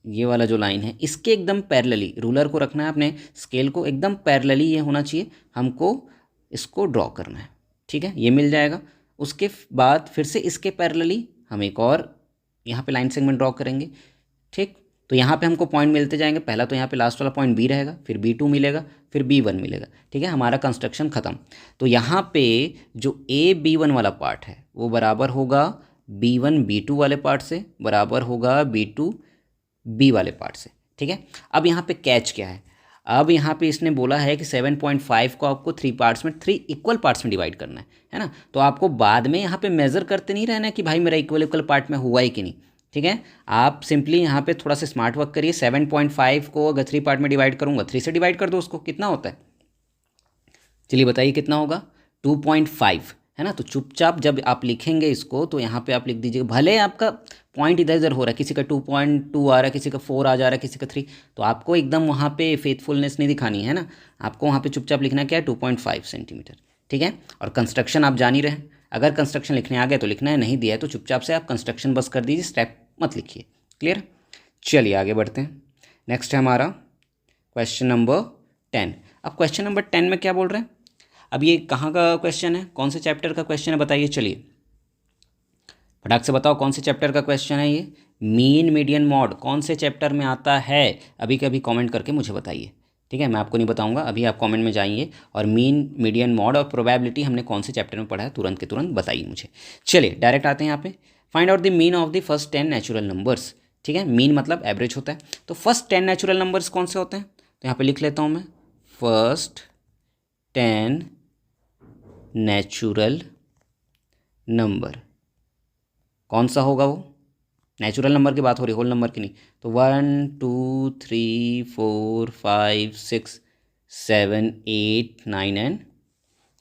ये वाला जो लाइन है इसके एकदम पैरेलली रूलर को रखना है, अपने स्केल को एकदम पैरेलली ये होना चाहिए, हमको इसको ड्रॉ करना है, ठीक है। ये मिल जाएगा। उसके बाद फिर से इसके पैरेलली हम एक और यहाँ पे लाइन सेगमेंट ड्रॉ करेंगे, ठीक। तो यहाँ पे हमको पॉइंट मिलते जाएंगे। पहला तो यहाँ पे लास्ट वाला पॉइंट बी रहेगा, फिर B2 मिलेगा, फिर B1 मिलेगा। ठीक है, हमारा कंस्ट्रक्शन ख़त्म। तो यहाँ पे जो AB1 वाला पार्ट है वो बराबर होगा B1 B2 वाले पार्ट से, बराबर होगा B2 B वाले पार्ट से। ठीक है, अब यहाँ पे कैच क्या है, अब यहाँ पे इसने बोला है कि 7.5 को आपको 3 पार्ट्स में, 3 इक्वल पार्ट्स में डिवाइड करना है ना। तो आपको बाद में यहाँ पे मेज़र करते नहीं रहना है कि भाई मेरा इक्वल पार्ट में हुआ ही कि नहीं। ठीक है, आप सिंपली यहाँ पे थोड़ा सा स्मार्ट वर्क करिए। 7.5 को अगर 3 पार्ट में डिवाइड करूँगा, 3 से डिवाइड कर दो उसको, कितना होता है, चलिए बताइए कितना होगा, 2.5 है ना। तो चुपचाप जब आप लिखेंगे इसको तो यहाँ पे आप लिख दीजिएगा, भले आपका पॉइंट इधर इधर हो रहा है, किसी का 2.2 आ रहा है, किसी का 4 आ जा रहा है, किसी का 3, तो आपको एकदम वहाँ पे फेथफुलनेस नहीं दिखानी है ना, आपको वहाँ पे चुपचाप लिखना क्या है, 2.5 सेंटीमीटर। ठीक है, और कंस्ट्रक्शन आप जान ही रहे हैं, अगर कंस्ट्रक्शन लिखने आ गया तो लिखना है, नहीं दिया है तो चुपचाप से आप कंस्ट्रक्शन बस कर दीजिए, स्टेप मत लिखिए। क्लियर, चलिए आगे बढ़ते हैं। नेक्स्ट है हमारा क्वेश्चन नंबर 10। अब क्वेश्चन नंबर 10 में क्या बोल रहे हैं, अब ये कहाँ का क्वेश्चन है, कौन से चैप्टर का क्वेश्चन है बताइए, चलिए फटाक से बताओ कौन से चैप्टर का क्वेश्चन है ये, मीन मीडियन मॉड कौन से चैप्टर में आता है, अभी कभी कमेंट करके मुझे बताइए। ठीक है, मैं आपको नहीं बताऊंगा, अभी आप कमेंट में जाइए और मीन मीडियन मॉड और प्रोबेबिलिटी हमने कौन से चैप्टर में पढ़ा है तुरंत के तुरंत बताइए मुझे। चलिए डायरेक्ट आते हैं यहाँ पे, find out the mean of the first 10 natural numbers. ठीक है, मीन मतलब एवरेज होता है, तो फर्स्ट 10 नेचुरल नंबर्स कौन से होते हैं, तो यहाँ पे लिख लेता हूँ मैं, फर्स्ट 10 नेचुरल नंबर कौन सा होगा, वो नेचुरल नंबर की बात हो रही है, होल नंबर की नहीं। तो 1 2 3 4 5 6 7 8 9 एंड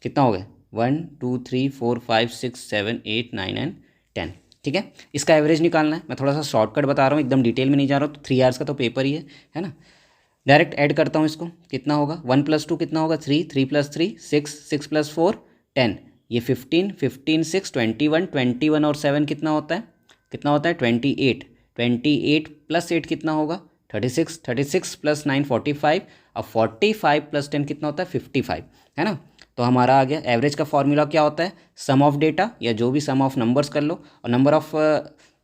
कितना हो गया, 1 2 3 4 5 6 7 8 9 एंड 10। ठीक है, इसका एवरेज निकालना है, मैं थोड़ा सा शॉर्टकट बता रहा हूँ, एकदम डिटेल में नहीं जा रहा हूँ, तो 3 आवर्स का तो पेपर ही है ना। डायरेक्ट ऐड करता हूँ इसको, कितना होगा, 1 + 2 कितना होगा, 3 3 + 3 6 6 + 4 10, ये 15 15 6 21 21 और 7 कितना होता है, 28 28 + 8 कितना होगा, 36 36 + 9 45 और 45 + 10 कितना होता है, 55 है ना। तो हमारा आ गया एवरेज का फॉर्मूला क्या होता है, सम ऑफ डेटा या जो भी सम ऑफ नंबर्स कर लो, और नंबर ऑफ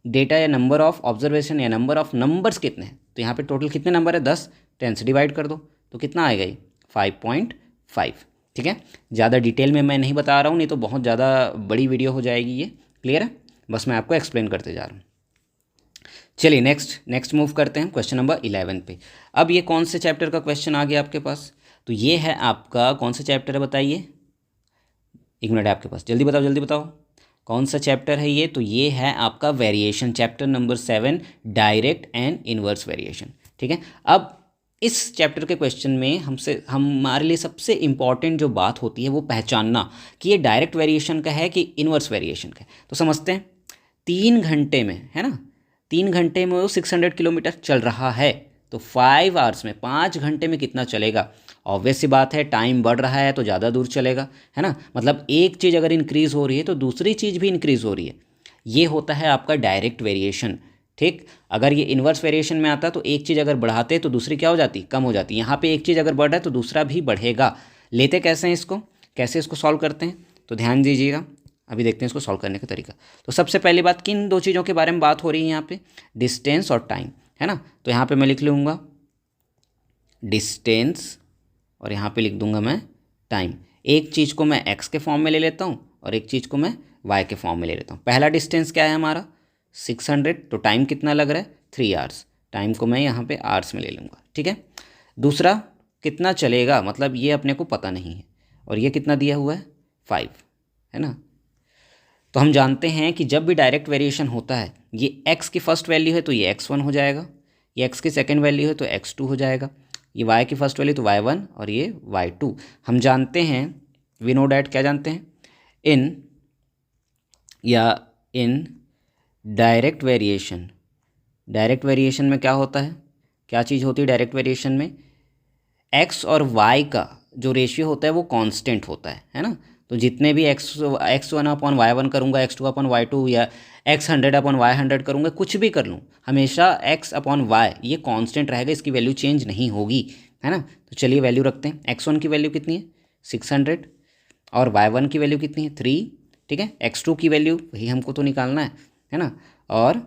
डेटा या नंबर ऑफ ऑब्जर्वेशन या नंबर ऑफ नंबर्स कितने हैं, तो यहाँ पे टोटल कितने नंबर है, 10, 10 से डिवाइड कर दो तो कितना आएगा ये 5.5। ठीक है, ज़्यादा डिटेल में मैं नहीं बता रहा हूँ, नहीं तो बहुत ज़्यादा बड़ी वीडियो हो जाएगी ये। क्लियर है, बस मैं आपको एक्सप्लेन करते जा रहा हूँ। चलिए नेक्स्ट मूव करते हैं क्वेश्चन नंबर 11 पे। अब ये कौन से चैप्टर का क्वेश्चन आ गया आपके पास, तो ये है आपका कौन सा चैप्टर है बताइए, 1 मिनट है आपके पास, जल्दी बताओ जल्दी बताओ कौन सा चैप्टर है ये, तो ये है आपका variation, chapter number 7 direct and inverse variation. ठीक है, अब इस चैप्टर के क्वेश्चन में हमारे लिए सबसे इम्पॉर्टेंट जो बात होती है वो पहचानना कि ये डायरेक्ट वेरिएशन का है कि इनवर्स वेरिएशन का है। तो समझते हैं, 3 घंटे में है ना, 3 घंटे में वो 600 किलोमीटर चल रहा है, तो 5 आवर्स में 5 घंटे में कितना चलेगा। ऑब्वियस सी बात है, टाइम बढ़ रहा है तो ज़्यादा दूर चलेगा, है ना। मतलब एक चीज़ अगर इंक्रीज़ हो रही है तो दूसरी चीज़ भी इंक्रीज़ हो रही है, ये होता है आपका डायरेक्ट वेरिएशन। ठीक, अगर ये इन्वर्स वेरिएशन में आता तो एक चीज़ अगर बढ़ाते तो दूसरी क्या हो जाती, कम हो जाती। यहाँ पे एक चीज़ अगर बढ़ रहा है तो दूसरा भी बढ़ेगा। लेते कैसे हैं इसको, कैसे इसको सॉल्व करते हैं, तो ध्यान दीजिएगा, अभी देखते हैं इसको सॉल्व करने का तरीका। तो सबसे पहली बात, किन 2 चीज़ों के बारे में बात हो रही है यहाँ पे, डिस्टेंस और टाइम, है ना। तो यहाँ पे मैं लिख लूँगा डिस्टेंस और यहाँ पे लिख दूंगा मैं टाइम। एक चीज़ को मैं x के फॉर्म में ले लेता हूँ और एक चीज़ को मैं y के फॉर्म में ले लेता हूँ। पहला डिस्टेंस क्या है हमारा 600, तो टाइम कितना लग रहा है 3 आवर्स, टाइम को मैं यहाँ पे आवर्स में ले लूँगा। ठीक है, दूसरा कितना चलेगा, मतलब ये अपने को पता नहीं है, और ये कितना दिया हुआ है 5, है ना। तो हम जानते हैं कि जब भी डायरेक्ट वेरिएशन होता है, ये x की फर्स्ट वैल्यू है तो ये x1 हो जाएगा, ये x की सेकेंड वैल्यू है तो x2 हो जाएगा, ये y की फर्स्ट वैल्यू तो y1 और ये y2। हम जानते हैं, वी नो डैट, क्या जानते हैं, इन डायरेक्ट वेरिएशन में क्या होता है, क्या चीज़ होती है डायरेक्ट वेरिएशन में, x और y का जो रेशियो होता है वो कांस्टेंट होता है ना। तो जितने भी x1/y1 करूँगा, x2/y2 या x100/y100 करूँगा, कुछ भी कर लूँ, हमेशा x/y ये कांस्टेंट रहेगा, इसकी वैल्यू चेंज नहीं होगी, है ना। तो चलिए वैल्यू रखते हैं, x1 की वैल्यू कितनी है 600 और y1 की वैल्यू कितनी है 3, ठीक है। x2 की वैल्यू वही हमको तो निकालना है ना, और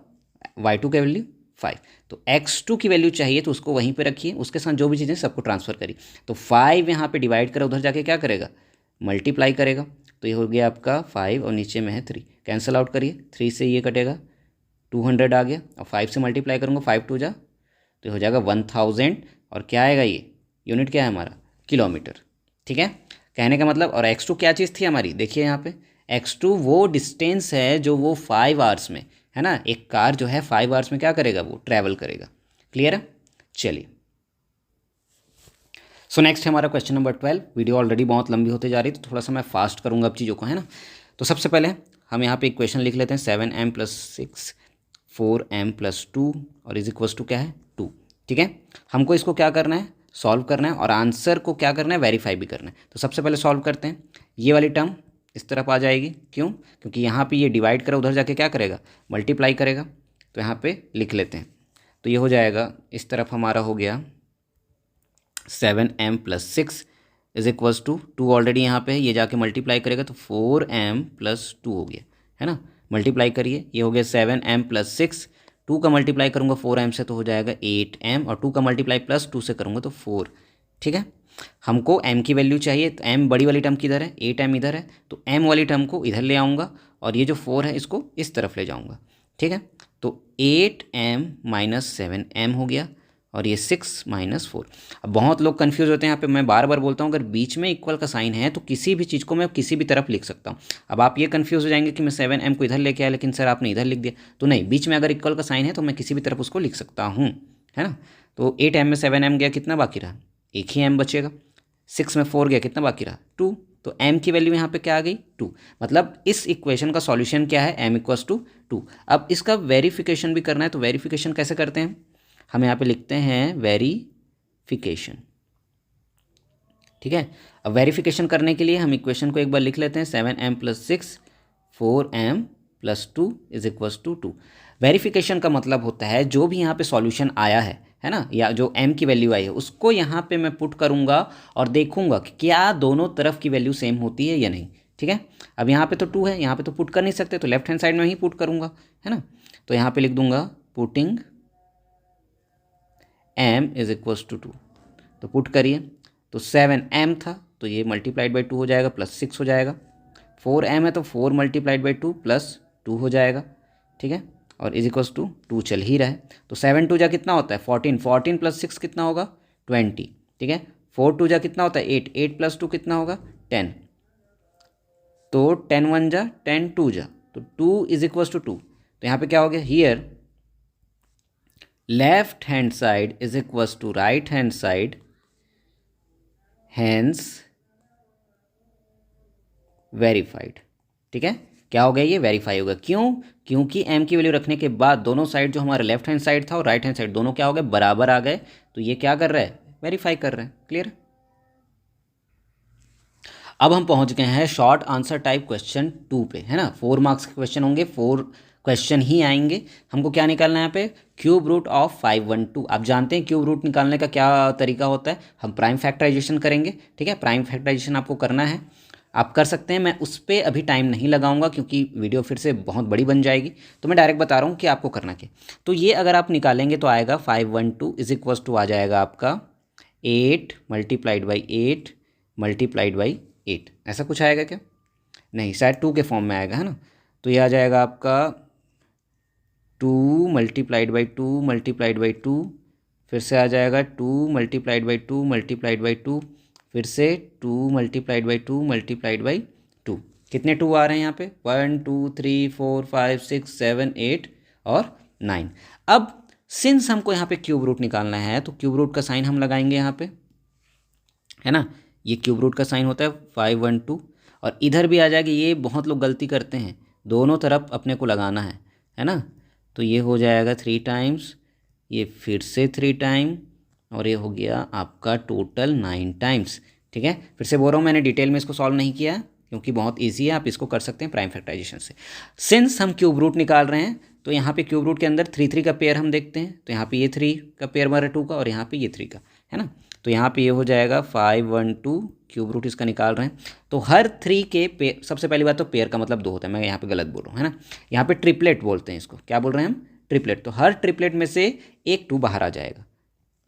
y2 की वैल्यू 5। तो x2 की वैल्यू चाहिए तो उसको वहीं पे रखिए, उसके साथ जो भी चीज़ें सबको ट्रांसफ़र करिए। तो 5 यहाँ पे डिवाइड करें, उधर जाके क्या करेगा, मल्टीप्लाई करेगा। तो ये हो गया आपका 5 और नीचे में है 3, कैंसिल आउट करिए, 3 से ये कटेगा 200 आ गया, और 5 से मल्टीप्लाई करूँगा 5 2 जा, तो ये हो जाएगा 1000। और क्या आएगा, ये यूनिट क्या है हमारा, किलोमीटर। ठीक है, कहने का मतलब। और x2 क्या चीज़ थी हमारी, देखिए यहाँ पे x2 वो डिस्टेंस है जो वो 5 आवर्स में, है ना, एक कार जो है 5 आवर्स में क्या करेगा, वो ट्रैवल करेगा। क्लियर है, चलिए। सो नेक्स्ट है हमारा क्वेश्चन नंबर 12। वीडियो ऑलरेडी बहुत लंबी होते जा रही है तो थोड़ा सा मैं फास्ट करूँगा अब चीज़ों को, है ना। तो सबसे पहले हम यहाँ पे इक्वेशन लिख लेते हैं, 7m + 6 4m + 2 और इज इक्वल्स टू क्या है, 2। ठीक है, हमको इसको क्या करना है, सॉल्व करना है, और आंसर को क्या करना है, वेरीफाई भी करना है। तो सबसे पहले सॉल्व करते हैं। ये वाली टर्म इस तरफ आ जाएगी, क्यों, क्योंकि यहाँ पे ये डिवाइड करेगा, उधर जाके क्या करेगा, मल्टीप्लाई करेगा। तो यहाँ पे लिख लेते हैं, तो ये हो जाएगा, इस तरफ हमारा हो गया 7m + 6 is equals to 2 already यहाँ पे है, ये जाके मल्टीप्लाई करेगा तो 4m + 2 हो गया, है ना। मल्टीप्लाई करिए, ये हो गया 7m + 6, 2 का मल्टीप्लाई करूँगा 4m से तो हो जाएगा 8m, और 2 का मल्टीप्लाई +2 से करूँगा तो 4। ठीक है, हमको m की वैल्यू चाहिए, तो m बड़ी वाली टर्म किधर है, 8m इधर है, तो m वाली टर्म को इधर ले आऊँगा, और ये जो 4 है इसको इस तरफ ले जाऊँगा। ठीक है, तो 8m - 7m हो गया, और ये 6 - 4। अब बहुत लोग कंफ्यूज होते हैं यहाँ पे, मैं बार बार बोलता हूँ, अगर बीच में इक्वल का साइन है तो किसी भी चीज़ को मैं किसी भी तरफ लिख सकता हूँ। अब आप ये कंफ्यूज हो जाएंगे कि मैं 7m को इधर लेके आया, लेकिन सर आपने इधर लिख दिया। तो नहीं, बीच में अगर इक्वल का साइन है तो मैं किसी भी तरफ उसको लिख सकता हूँ, है ना। तो 8m में 7m गया, कितना बाकी रहा, एक ही m बचेगा। 6 में 4 गया, कितना बाकी रहा, 2। तो m की वैल्यू यहाँ पे क्या आ गई, 2। मतलब इस इक्वेशन का सॉल्यूशन क्या है, m = 2। अब इसका वेरिफिकेशन भी करना है, तो वेरिफिकेशन कैसे करते हैं, हम यहाँ पे लिखते हैं वेरिफिकेशन। ठीक है, अब वेरिफिकेशन करने के लिए हम इक्वेशन को एक बार लिख लेते हैं, 7m + 6 4m + 2 is equals to 2। Verification का मतलब होता है जो भी यहाँ पे सॉल्यूशन आया है ना, या जो m की वैल्यू आई है उसको यहाँ पे मैं पुट करूँगा और देखूंगा कि क्या दोनों तरफ की वैल्यू सेम होती है या नहीं। ठीक है, अब यहाँ पे तो 2 है, यहाँ पे तो पुट कर नहीं सकते, तो लेफ्ट हैंड साइड में ही पुट करूँगा, है ना। तो यहाँ पे लिख दूंगा putting m is equals to 2। तो पुट करिए, तो 7m था तो ये मल्टीप्लाइड बाई 2 हो जाएगा, +6 हो जाएगा। 4m है तो 4 मल्टीप्लाइड बाई 2 +2 हो जाएगा। ठीक है, और इज इक्वल्स टू 2 चल ही रहा है, तो 7 2 जा कितना होता है, 14, 14 + 6 कितना होगा, 20। ठीक है, 4 2 जा कितना होता है, 8, 8 + 2 कितना होगा, 10। तो 10 1 जा 10, 2 जा, तो 2 इज इक्वल्स टू 2। तो यहाँ पे क्या हो गया, here left hand side is equals to right hand side, hence verified. ठीक है, क्या हो गया, ये वेरीफाई होगा, क्यों, क्योंकि m की वैल्यू रखने के बाद दोनों साइड जो हमारा लेफ्ट हैंड साइड था और राइट हैंड साइड दोनों क्या हो गए, बराबर आ गए। तो ये क्या कर रहा है, वेरीफाई कर रहे हैं। क्लियर। अब हम पहुंच गए हैं शॉर्ट आंसर टाइप क्वेश्चन 2 पे, है ना। 4 मार्क्स के क्वेश्चन होंगे, 4 क्वेश्चन ही आएंगे। हमको क्या निकालना है यहाँ पे, क्यूब रूट ऑफ 512। आप जानते हैं क्यूब रूट निकालने का क्या तरीका होता है, हम प्राइम फैक्टराइजेशन करेंगे। ठीक है, प्राइम फैक्टराइजेशन आपको करना है, आप कर सकते हैं, मैं उस पर अभी टाइम नहीं लगाऊंगा क्योंकि वीडियो फिर से बहुत बड़ी बन जाएगी। तो मैं डायरेक्ट बता रहा हूँ कि आपको करना क्या। तो ये अगर आप निकालेंगे तो आएगा 512 इज इक्वल्स टू आ जाएगा आपका 8 × 8 × 8। ऐसा कुछ आएगा क्या, नहीं, शायद 2 के फॉर्म में आएगा, है ना। तो ये आ जाएगा आपका 2 × 2 × 2, फिर से आ जाएगा 2 × 2 × 2, फिर से 2 × 2 × 2। कितने 2 आ रहे हैं यहाँ पे, 1 2 3 4 5 6 7 8 और 9। अब सिंस हमको यहाँ पे क्यूब रूट निकालना है तो क्यूब रूट का साइन हम लगाएंगे यहाँ पे, है ना। ये क्यूब रूट का साइन होता है 512, और इधर भी आ जाएगी। ये बहुत लोग गलती करते हैं, दोनों तरफ अपने को लगाना है ना। तो ये हो जाएगा 3 टाइम्स, ये फिर से 3 टाइम, और ये हो गया आपका टोटल 9 टाइम्स। ठीक है, फिर से बोल रहा हूँ, मैंने डिटेल में इसको सॉल्व नहीं किया क्योंकि बहुत ईजी है, आप इसको कर सकते हैं प्राइम फैक्टराइजेशन से। सिंस हम क्यूब रूट निकाल रहे हैं तो यहाँ पे क्यूब रूट के अंदर 3 3 का पेयर हम देखते हैं। तो यहाँ पे ये 3 का पेयर मारा 2 का, और यहाँ पे ये 3 का, है ना। तो यहाँ पे ये हो जाएगा 512, क्यूब रूट इसका निकाल रहे हैं। तो हर 3 के पेयर, सबसे पहली बात तो पेयर का मतलब 2 होता है, मैं यहाँ पे गलत बोल रहा हूँ, है ना। यहाँ पे ट्रिपलेट बोलते हैं इसको, क्या बोल रहे हैं हम, ट्रिपलेट, तो हर ट्रिपलेट में से एक 2 बाहर आ जाएगा।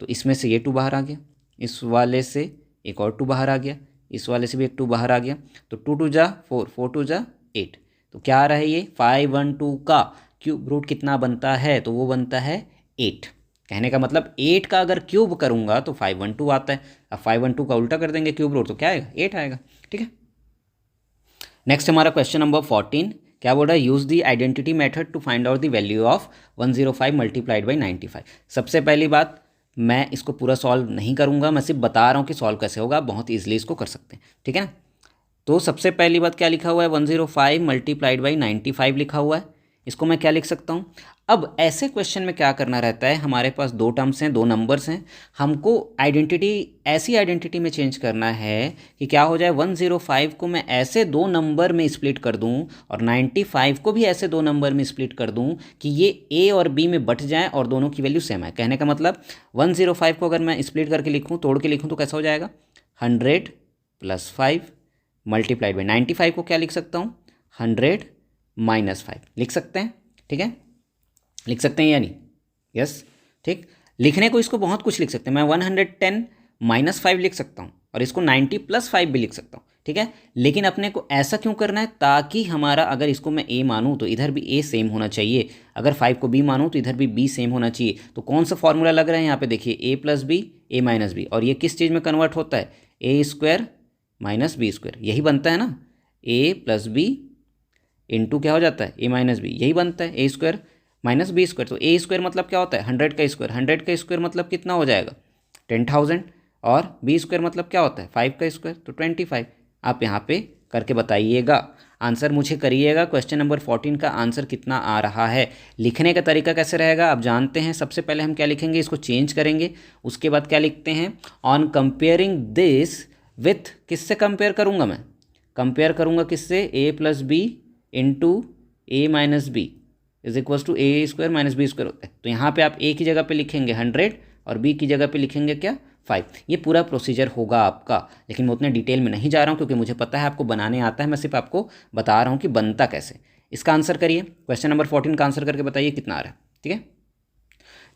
तो इसमें से ये 2 बाहर आ गया, इस वाले से एक और 2 बाहर आ गया, इस वाले से भी एक 2 बाहर आ गया। तो 2 2 जा 4, 4 2 जा 8। तो क्या आ रहा है ये 512 का क्यूब रूट कितना बनता है, तो वो बनता है 8। कहने का मतलब 8 का अगर क्यूब करूँगा तो 512 आता है। अब 512 का उल्टा कर देंगे क्यूब रूट, तो क्या आएगा 8 आएगा। ठीक है, नेक्स्ट हमारा क्वेश्चन नंबर 14 क्या बोल रहा है, use the identity method to find out the value of 105 multiplied by 95। सबसे पहली बात, मैं इसको पूरा सॉल्व नहीं करूँगा, मैं सिर्फ बता रहा हूँ कि सॉल्व कैसे होगा, आप बहुत ईजिली इसको कर सकते हैं। ठीक है ना, तो सबसे पहली बात क्या लिखा हुआ है, 105 मल्टीप्लाइड बाई 95 लिखा हुआ है। इसको मैं क्या लिख सकता हूँ, अब ऐसे क्वेश्चन में क्या करना रहता है, हमारे पास 2 टर्म्स हैं, 2 नंबर्स हैं, हमको आइडेंटिटी ऐसी आइडेंटिटी में चेंज करना है कि क्या हो जाए, 105 को मैं ऐसे 2 नंबर में स्प्लिट कर दूं और 95 को भी ऐसे 2 नंबर में स्प्लिट कर दूं कि ये ए और बी में बट जाएं और दोनों की वैल्यू सेम है। कहने का मतलब 105 को अगर मैं स्प्लिट करके लिखूँ, तोड़ के लिखूँ, तो कैसा हो जाएगा 100 + 5 मल्टीप्लाइड बाई 95 को क्या लिख सकता हूँ 100 - 5 लिख सकते हैं। ठीक है, लिख सकते हैं या नहीं, यस। ठीक, लिखने को इसको बहुत कुछ लिख सकते हैं, मैं 110 - 5 लिख सकता हूँ और इसको 90 + 5 भी लिख सकता हूँ। ठीक है, लेकिन अपने को ऐसा क्यों करना है, ताकि हमारा अगर इसको मैं ए मानूँ तो इधर भी ए सेम होना चाहिए, अगर 5 को बी मानूँ तो इधर भी बी सेम होना चाहिए। तो कौन सा फॉर्मूला लग रहा है यहाँ पे, देखिए a + b a - b, और ये किस चीज़ में कन्वर्ट होता है, a² - b², यही बनता है ना, a + b इंटू क्या हो जाता है a - b, यही बनता है a² - b²। तो a² मतलब क्या होता है 100 का स्क्वायर, 100 का स्क्वायर मतलब कितना हो जाएगा 10,000, और b² मतलब क्या होता है 5 का स्क्वायर, तो 25। आप यहाँ पे करके बताइएगा, आंसर मुझे करिएगा। क्वेश्चन नंबर 14 का आंसर कितना आ रहा है। लिखने का तरीका कैसे रहेगा आप जानते हैं, सबसे पहले हम क्या लिखेंगे, इसको चेंज करेंगे, उसके बाद क्या लिखते हैं, ऑन कंपेयरिंग दिस विथ, किससे कंपेयर करूँगा मैं, कंपेयर करूँगा किससे, a + b into a - b is equals to a² - b² होता है। तो यहाँ पे आप a की जगह पे लिखेंगे 100 और b की जगह पे लिखेंगे क्या 5। ये पूरा प्रोसीजर होगा आपका, लेकिन मैं उतने डिटेल में नहीं जा रहा हूँ क्योंकि मुझे पता है आपको बनाने आता है, मैं सिर्फ आपको बता रहा हूँ कि बनता कैसे। इसका आंसर करिए, क्वेश्चन नंबर 14 का आंसर करके बताइए कितना आ रहा है। ठीक है,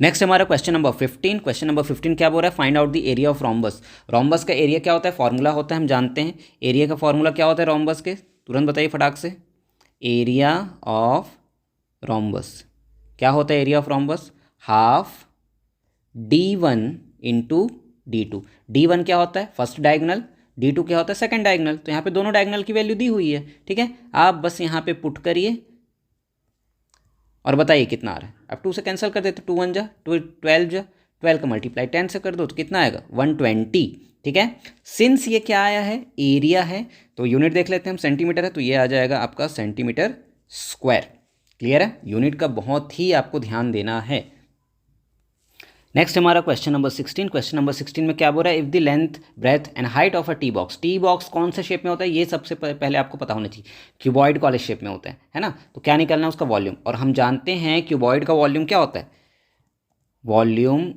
नेक्स्ट हमारा क्वेश्चन नंबर 15। क्वेश्चन नंबर 15 क्या बोल रहा है, find out the area of rhombus. Rhombus का एरिया क्या होता है, फॉर्मूला होता है, हम जानते हैं एरिया का फॉर्मूला क्या होता है रोम्बस के, तुरंत बताइए फटाक से। एरिया ऑफ रोम्बस क्या होता है, area of rhombus half d1 into d2। d1 क्या होता है फर्स्ट डायगोनल, d2 क्या होता है सेकंड डायगोनल। तो यहाँ पे दोनों डायगोनल की वैल्यू दी हुई है। ठीक है, आप बस यहाँ पे पुट करिए और बताइए कितना आ रहा है। अब 2 से कैंसिल कर देते, 2 1 जा 12 जा, 12 का मल्टीप्लाई 10 से कर दो तो कितना आएगा 120। ठीक है, सिंस ये क्या आया है एरिया है, तो यूनिट देख लेते हैं हम, सेंटीमीटर है तो ये आ जाएगा आपका सेंटीमीटर स्क्वायर। क्लियर है, यूनिट का बहुत ही आपको ध्यान देना है। नेक्स्ट हमारा क्वेश्चन नंबर 16। क्वेश्चन नंबर 16 में क्या बोल रहा है, if the length breadth and height of a T box, T box कौन से शेप में होता है ये सबसे पहले आपको पता होना चाहिए, क्यूबॉइड वाले शेप में होता है ना। तो क्या निकलना है उसका वॉल्यूम, और हम जानते हैं क्यूबॉइड का वॉल्यूम क्या होता है, वॉल्यूम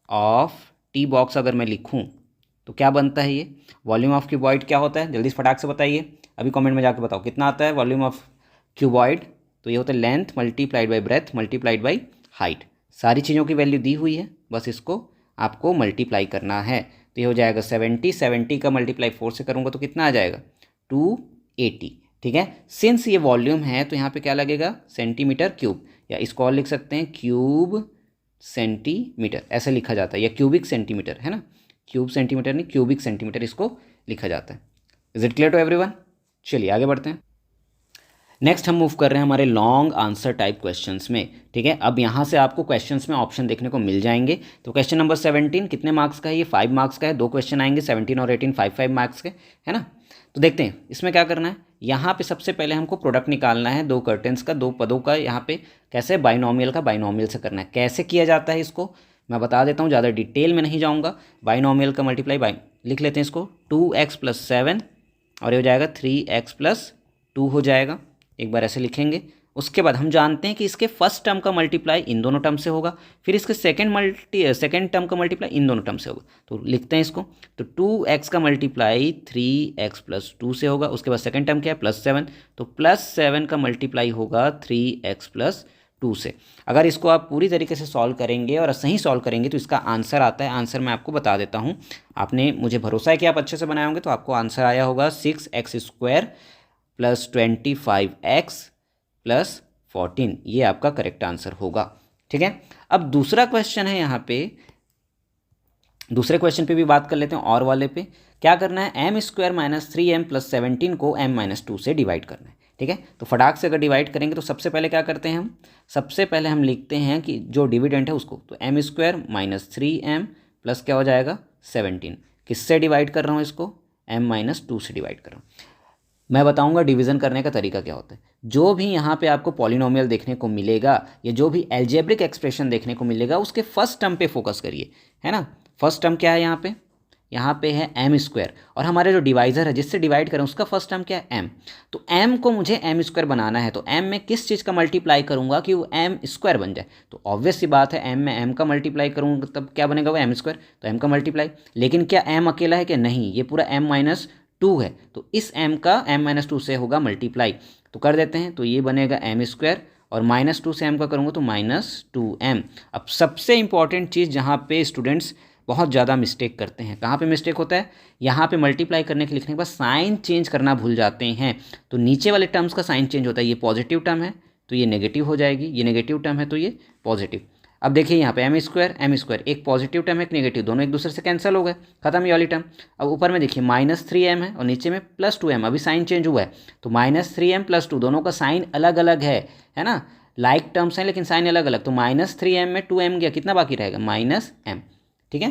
ऑफ टी बॉक्स अगर मैं लिखूँ तो क्या बनता है ये, वॉल्यूम ऑफ क्यूबॉइड क्या होता है, जल्दी से फटाक से बताइए, अभी कमेंट में जाकर बताओ कितना आता है वॉल्यूम ऑफ क्यूबॉइड। तो ये होता है length multiplied by breadth multiplied by height. सारी चीज़ों की वैल्यू दी हुई है, बस इसको आपको मल्टीप्लाई करना है। तो ये हो जाएगा 70 का मल्टीप्लाई 4 से करूँगा तो कितना आ जाएगा 280। ठीक है, सिंस ये वॉल्यूम है तो यहाँ पे क्या लगेगा सेंटीमीटर क्यूब, या इसको और लिख सकते हैं क्यूब सेंटीमीटर, ऐसे लिखा जाता है, या क्यूबिक सेंटीमीटर है ना, क्यूब सेंटीमीटर नहीं क्यूबिक सेंटीमीटर इसको लिखा जाता है। Is it clear to everyone? चलिए आगे बढ़ते हैं। नेक्स्ट हम मूव कर रहे हैं हमारे लॉन्ग आंसर टाइप क्वेश्चंस में। ठीक है, अब यहाँ से आपको क्वेश्चंस में ऑप्शन देखने को मिल जाएंगे। तो क्वेश्चन नंबर 17 कितने मार्क्स का है, ये 5 मार्क्स का है, 2 क्वेश्चन आएंगे 17 और 18 5 मार्क्स के, है ना। तो देखते हैं इसमें क्या करना है। यहाँ पे सबसे पहले हमको प्रोडक्ट निकालना है 2 कर्टेंस का, 2 पदों का, यहाँ पे कैसे बाइनोमियल का बाइनोमियल से करना है। कैसे किया जाता है इसको मैं बता देता हूँ, ज़्यादा डिटेल में नहीं जाऊँगा। बाइनोमियल का मल्टीप्लाई बाई लिख लेते हैं इसको, 2x + 7 और ये हो जाएगा 3x + 2 हो जाएगा, एक बार ऐसे लिखेंगे। उसके बाद हम जानते हैं कि इसके फर्स्ट टर्म का मल्टीप्लाई इन दोनों टर्म से होगा, फिर इसके सेकंड टर्म का मल्टीप्लाई इन दोनों टर्म से होगा। तो लिखते हैं इसको, तो 2x का मल्टीप्लाई 3x + 2 से होगा। उसके बाद सेकंड टर्म क्या है +7, तो +7 का मल्टीप्लाई होगा 3x + टू से। अगर इसको आप पूरी तरीके से सॉल्व करेंगे और सही सॉल्व करेंगे तो इसका आंसर आता है, आंसर मैं आपको बता देता हूँ। आपने मुझे भरोसा है कि आप अच्छे से बनाए होंगे, तो आपको आंसर आया होगा 6x² + 25x + 14। ये आपका करेक्ट आंसर होगा। ठीक है, अब दूसरा क्वेश्चन है, यहाँ पे दूसरे क्वेश्चन पे भी बात कर लेते हैं। और वाले पे क्या करना है, m² - 3m + 17 को m - 2 से डिवाइड करना है। ठीक है, तो फटाक से अगर डिवाइड करेंगे तो सबसे पहले क्या करते हैं हम, सबसे पहले हम लिखते हैं कि जो डिविडेंड है उसको, तो m² - 3m प्लस क्या हो जाएगा 17। किससे डिवाइड कर रहा हूँ इसको, m - 2 से डिवाइड कर रहा हूँ। मैं बताऊंगा डिवीज़न करने का तरीका क्या होता है। जो भी यहाँ पे आपको पॉलिनोमियल देखने को मिलेगा या जो भी एल्जेब्रिक एक्सप्रेशन देखने को मिलेगा उसके फर्स्ट टर्म पे फोकस करिए, है ना। फर्स्ट टर्म क्या है यहाँ पे है m² और हमारे जो डिवाइज़र है जिससे डिवाइड करें उसका फर्स्ट टर्म क्या है m। तो m को मुझे m² बनाना है, तो m में किस चीज़ का मल्टीप्लाई करूँगा कि वो m² बन जाए। तो ऑब्वियस सी बात है m में m का मल्टीप्लाई करूँगा तब क्या बनेगा वो m², तो m का मल्टीप्लाई। लेकिन क्या m अकेला है कि नहीं, ये पूरा m - 2 है, तो इस m का m - 2 से होगा मल्टीप्लाई। तो कर देते हैं, तो ये बनेगा m² और -2 से m का करूँगा तो -2m। अब सबसे इंपॉर्टेंट चीज़ जहाँ पे स्टूडेंट्स बहुत ज़्यादा मिस्टेक करते हैं, कहाँ पे मिस्टेक होता है, यहाँ पे मल्टीप्लाई करने के लिखने के बाद साइन चेंज करना भूल जाते हैं। तो नीचे वाले टर्म्स का साइन चेंज होता है, ये पॉजिटिव टर्म है तो ये नेगेटिव हो जाएगी, ये नेगेटिव टर्म है तो ये पॉजिटिव। अब देखिए यहाँ पे m², एक पॉजिटिव टर्म है एक नेगेटिव, दोनों एक दूसरे से कैंसिल हो गए, खत्म ये वाली टर्म। अब ऊपर में देखिए -3m है और नीचे में +2m, अभी साइन चेंज हुआ है तो -3m + 2, दोनों का साइन अलग अलग है ना, लाइक टर्म्स हैं लेकिन साइन अलग अलग। तो -3m में 2m गया, कितना बाकी रहेगा -m। ठीक है,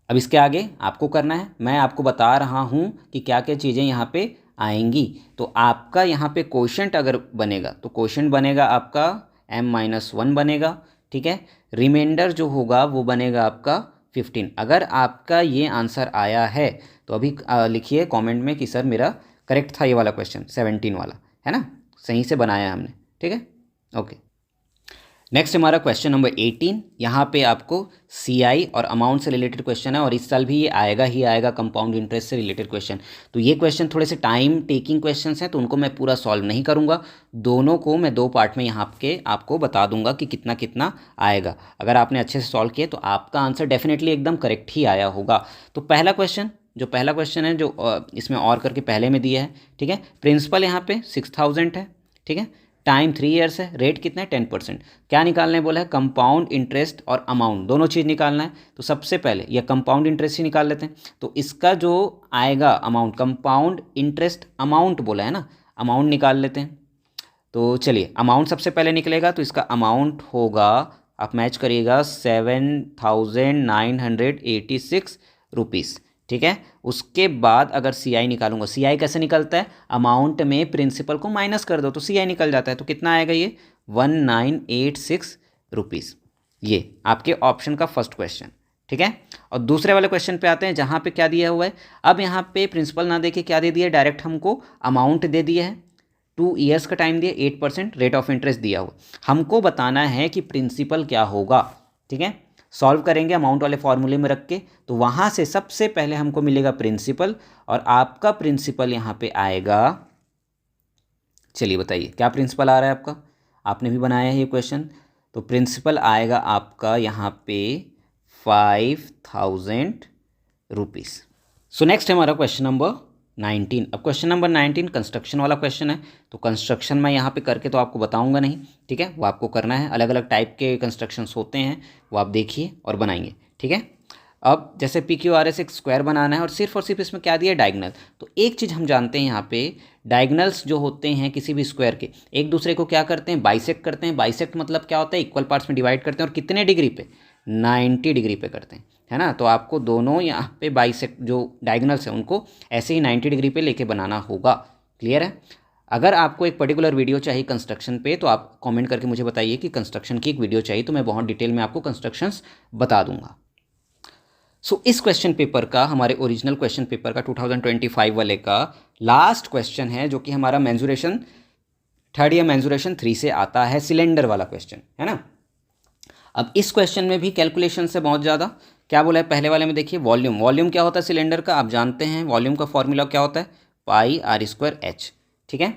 अब इसके आगे आपको करना है, मैं आपको बता रहा हूँ कि क्या क्या चीज़ें यहाँ पे आएंगी। तो आपका यहाँ पे कोशेंट अगर बनेगा तो कोशेंट बनेगा आपका m - 1 बनेगा। ठीक है, रिमाइंडर जो होगा वो बनेगा आपका 15। अगर आपका ये आंसर आया है तो अभी लिखिए कमेंट में कि सर मेरा करेक्ट था ये वाला क्वेश्चन 17 वाला, है ना, सही से बनाया हमने। ठीक है, ओके। नेक्स्ट हमारा क्वेश्चन नंबर 18। यहाँ पे आपको CI और अमाउंट से रिलेटेड क्वेश्चन है और इस साल भी ये आएगा ही आएगा, कंपाउंड इंटरेस्ट से रिलेटेड क्वेश्चन। तो ये क्वेश्चन थोड़े से टाइम टेकिंग क्वेश्चंस हैं तो उनको मैं पूरा सॉल्व नहीं करूँगा, दोनों को मैं 2 पार्ट में यहाँ के आपको बता दूंगा कि कितना कितना आएगा। अगर आपने अच्छे से सॉल्व किए तो आपका आंसर डेफिनेटली एकदम करेक्ट ही आया होगा। तो पहला क्वेश्चन है जो इसमें और करके पहले में दिया है। ठीक है, प्रिंसिपल यहाँ पे 6000 है। ठीक है, टाइम 3 ईयर्स है, रेट कितना है 10%। क्या निकालने बोला है, कंपाउंड इंटरेस्ट और अमाउंट दोनों चीज़ निकालना है। तो सबसे पहले यह कंपाउंड इंटरेस्ट ही निकाल लेते हैं। तो इसका जो आएगा अमाउंट, कंपाउंड इंटरेस्ट अमाउंट बोला है ना, अमाउंट निकाल लेते हैं। तो चलिए अमाउंट सबसे पहले निकलेगा, तो इसका अमाउंट होगा, आप मैच करिएगा 7986 रुपीज़। ठीक है, उसके बाद अगर CI निकालूंगा, CI कैसे निकलता है, अमाउंट में प्रिंसिपल को माइनस कर दो तो CI निकल जाता है। तो कितना आएगा ये 1986 रुपीज़। ये आपके ऑप्शन का फर्स्ट क्वेश्चन। ठीक है, और दूसरे वाले क्वेश्चन पे आते हैं जहाँ पे क्या दिया हुआ है। अब यहाँ पे प्रिंसिपल ना देके क्या दे दिया है, डायरेक्ट हमको अमाउंट दे दिया है, 2 ईयर्स का टाइम दिया, 8% रेट ऑफ इंटरेस्ट दिया हुआ। हमको बताना है कि प्रिंसिपल क्या होगा। ठीक है, सॉल्व करेंगे अमाउंट वाले फॉर्मूले में रख के, तो वहाँ से सबसे पहले हमको मिलेगा प्रिंसिपल और आपका प्रिंसिपल यहाँ पे आएगा। चलिए बताइए क्या प्रिंसिपल आ रहा है आपका, आपने भी बनाया है ये क्वेश्चन। तो प्रिंसिपल आएगा आपका यहाँ पे 5000 रुपीज़। सो नेक्स्ट हमारा क्वेश्चन नंबर 19। अब क्वेश्चन नंबर 19 कंस्ट्रक्शन वाला क्वेश्चन है। तो कंस्ट्रक्शन मैं यहाँ पे करके तो आपको बताऊंगा नहीं, ठीक है, वो आपको करना है। अलग अलग टाइप के कंस्ट्रक्शंस होते हैं, वो आप देखिए और बनाइए। ठीक है, अब जैसे PQRS एक स्क्वायर बनाना है और सिर्फ इसमें क्या दिया है, डायगनल। तो एक चीज़ हम जानते हैं यहाँ पे, डायगनल्स जो होते हैं किसी भी स्क्वायर के एक दूसरे को क्या करते हैं, बाइसेक्ट करते हैं। बाइसेक्ट मतलब क्या होता है, इक्वल पार्ट्स में डिवाइड करते हैं और कितने डिग्री पे, 90 डिग्री पे करते हैं, है ना। तो आपको दोनों यहाँ पे बाइसेक्ट जो डायगनल्स हैं उनको ऐसे ही 90 डिग्री पे लेके बनाना होगा। क्लियर है। अगर आपको एक पर्टिकुलर वीडियो चाहिए कंस्ट्रक्शन पे तो आप कमेंट करके मुझे बताइए कि कंस्ट्रक्शन की एक वीडियो चाहिए, तो मैं बहुत डिटेल में आपको कंस्ट्रक्शंस बता दूंगा। सो इस क्वेश्चन पेपर का, हमारे ओरिजिनल क्वेश्चन पेपर का 2025 वाले का लास्ट क्वेश्चन है, जो कि हमारा मेंसुरेशन 3rd ईयर मेंसुरेशन 3 से आता है, सिलेंडर वाला क्वेश्चन है ना। अब इस क्वेश्चन में भी कैलकुलेशन से बहुत ज़्यादा, क्या बोला है पहले वाले में, देखिए वॉल्यूम क्या होता है सिलेंडर का, आप जानते हैं वॉल्यूम का फॉर्मूला क्या होता है, πr²h। ठीक है,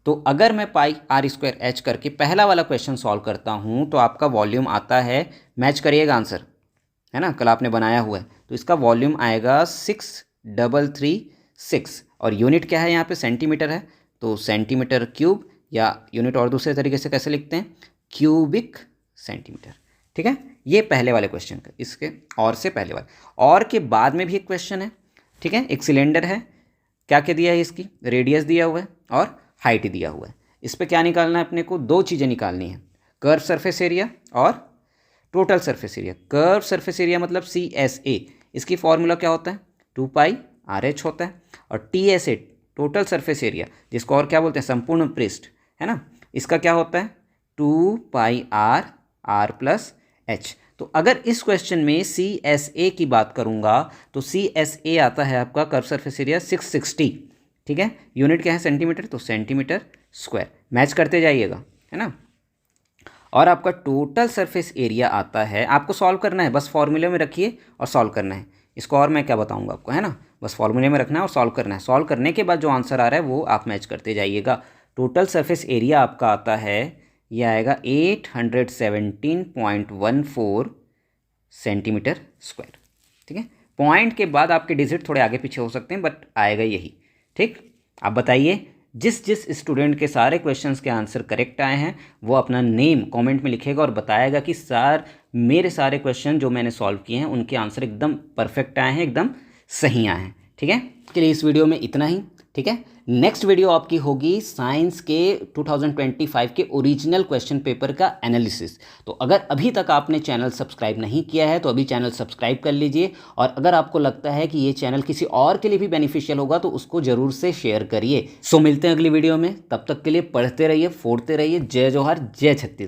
तो अगर मैं पाई आर स्क्वायर एच करके पहला वाला क्वेश्चन सॉल्व करता हूँ तो आपका वॉल्यूम आता है, मैच करिएगा आंसर, है ना, कल आपने बनाया हुआ है, तो इसका वॉल्यूम आएगा 6336 और यूनिट क्या है यहाँ पे, सेंटीमीटर है, तो सेंटीमीटर क्यूब, या यूनिट और दूसरे तरीके से कैसे लिखते हैं, क्यूबिक सेंटीमीटर। ठीक है, ये पहले वाले क्वेश्चन का, इसके और से पहले वाले, और के बाद में भी एक क्वेश्चन है। ठीक है, एक सिलेंडर है, क्या क्या दिया है, इसकी रेडियस दिया हुआ है और हाइट दिया हुआ है। इस पर क्या निकालना है अपने को, दो चीज़ें निकालनी है, कर्व सरफेस एरिया और total surface area. Curve surface area मतलब CSA, इसकी फॉर्मूला क्या होता है, 2πRH होता है, और TSA टोटल सरफेस एरिया, जिसको और क्या बोलते हैं, संपूर्ण पृष्ठ, है ना, इसका क्या होता है 2πr+h। तो अगर इस क्वेश्चन में CSA की बात करूंगा तो CSA आता है आपका कर्व सरफेस एरिया 660। ठीक है, यूनिट क्या है, सेंटीमीटर, तो सेंटीमीटर स्क्वायर, मैच करते जाइएगा, है ना। और आपका टोटल सरफेस एरिया आता है, आपको सॉल्व करना है, बस फॉर्मूले में रखिए और सॉल्व करना है इसको, और मैं क्या बताऊंगा आपको, है ना, बस फॉर्मूले में रखना है और सॉल्व करना है। सॉल्व करने के बाद जो आंसर आ रहा है वो आप मैच करते जाइएगा। टोटल सरफेस एरिया आपका आता है, ये आएगा 817.14 सेंटीमीटर स्क्वायर। ठीक है, पॉइंट के बाद आपके डिजिट थोड़े आगे पीछे हो सकते हैं, बट आएगा यही। ठीक, आप बताइए, जिस जिस स्टूडेंट के सारे क्वेश्चंस के आंसर करेक्ट आए हैं वो अपना नेम कमेंट में लिखेगा और बताएगा कि सर मेरे सारे क्वेश्चन जो मैंने सॉल्व किए हैं उनके आंसर एकदम परफेक्ट आए हैं, एकदम सही आए हैं। ठीक है, के लिए इस वीडियो में इतना ही। ठीक है, नेक्स्ट वीडियो आपकी होगी साइंस के 2025 के ओरिजिनल क्वेश्चन पेपर का एनालिसिस। तो अगर अभी तक आपने चैनल सब्सक्राइब नहीं किया है तो अभी चैनल सब्सक्राइब कर लीजिए, और अगर आपको लगता है कि ये चैनल किसी और के लिए भी बेनिफिशियल होगा तो उसको ज़रूर से शेयर करिए। सो मिलते हैं अगली वीडियो में, तब तक के लिए पढ़ते रहिए, फोड़ते रहिए। जय जोहार, जय छत्तीसगढ़।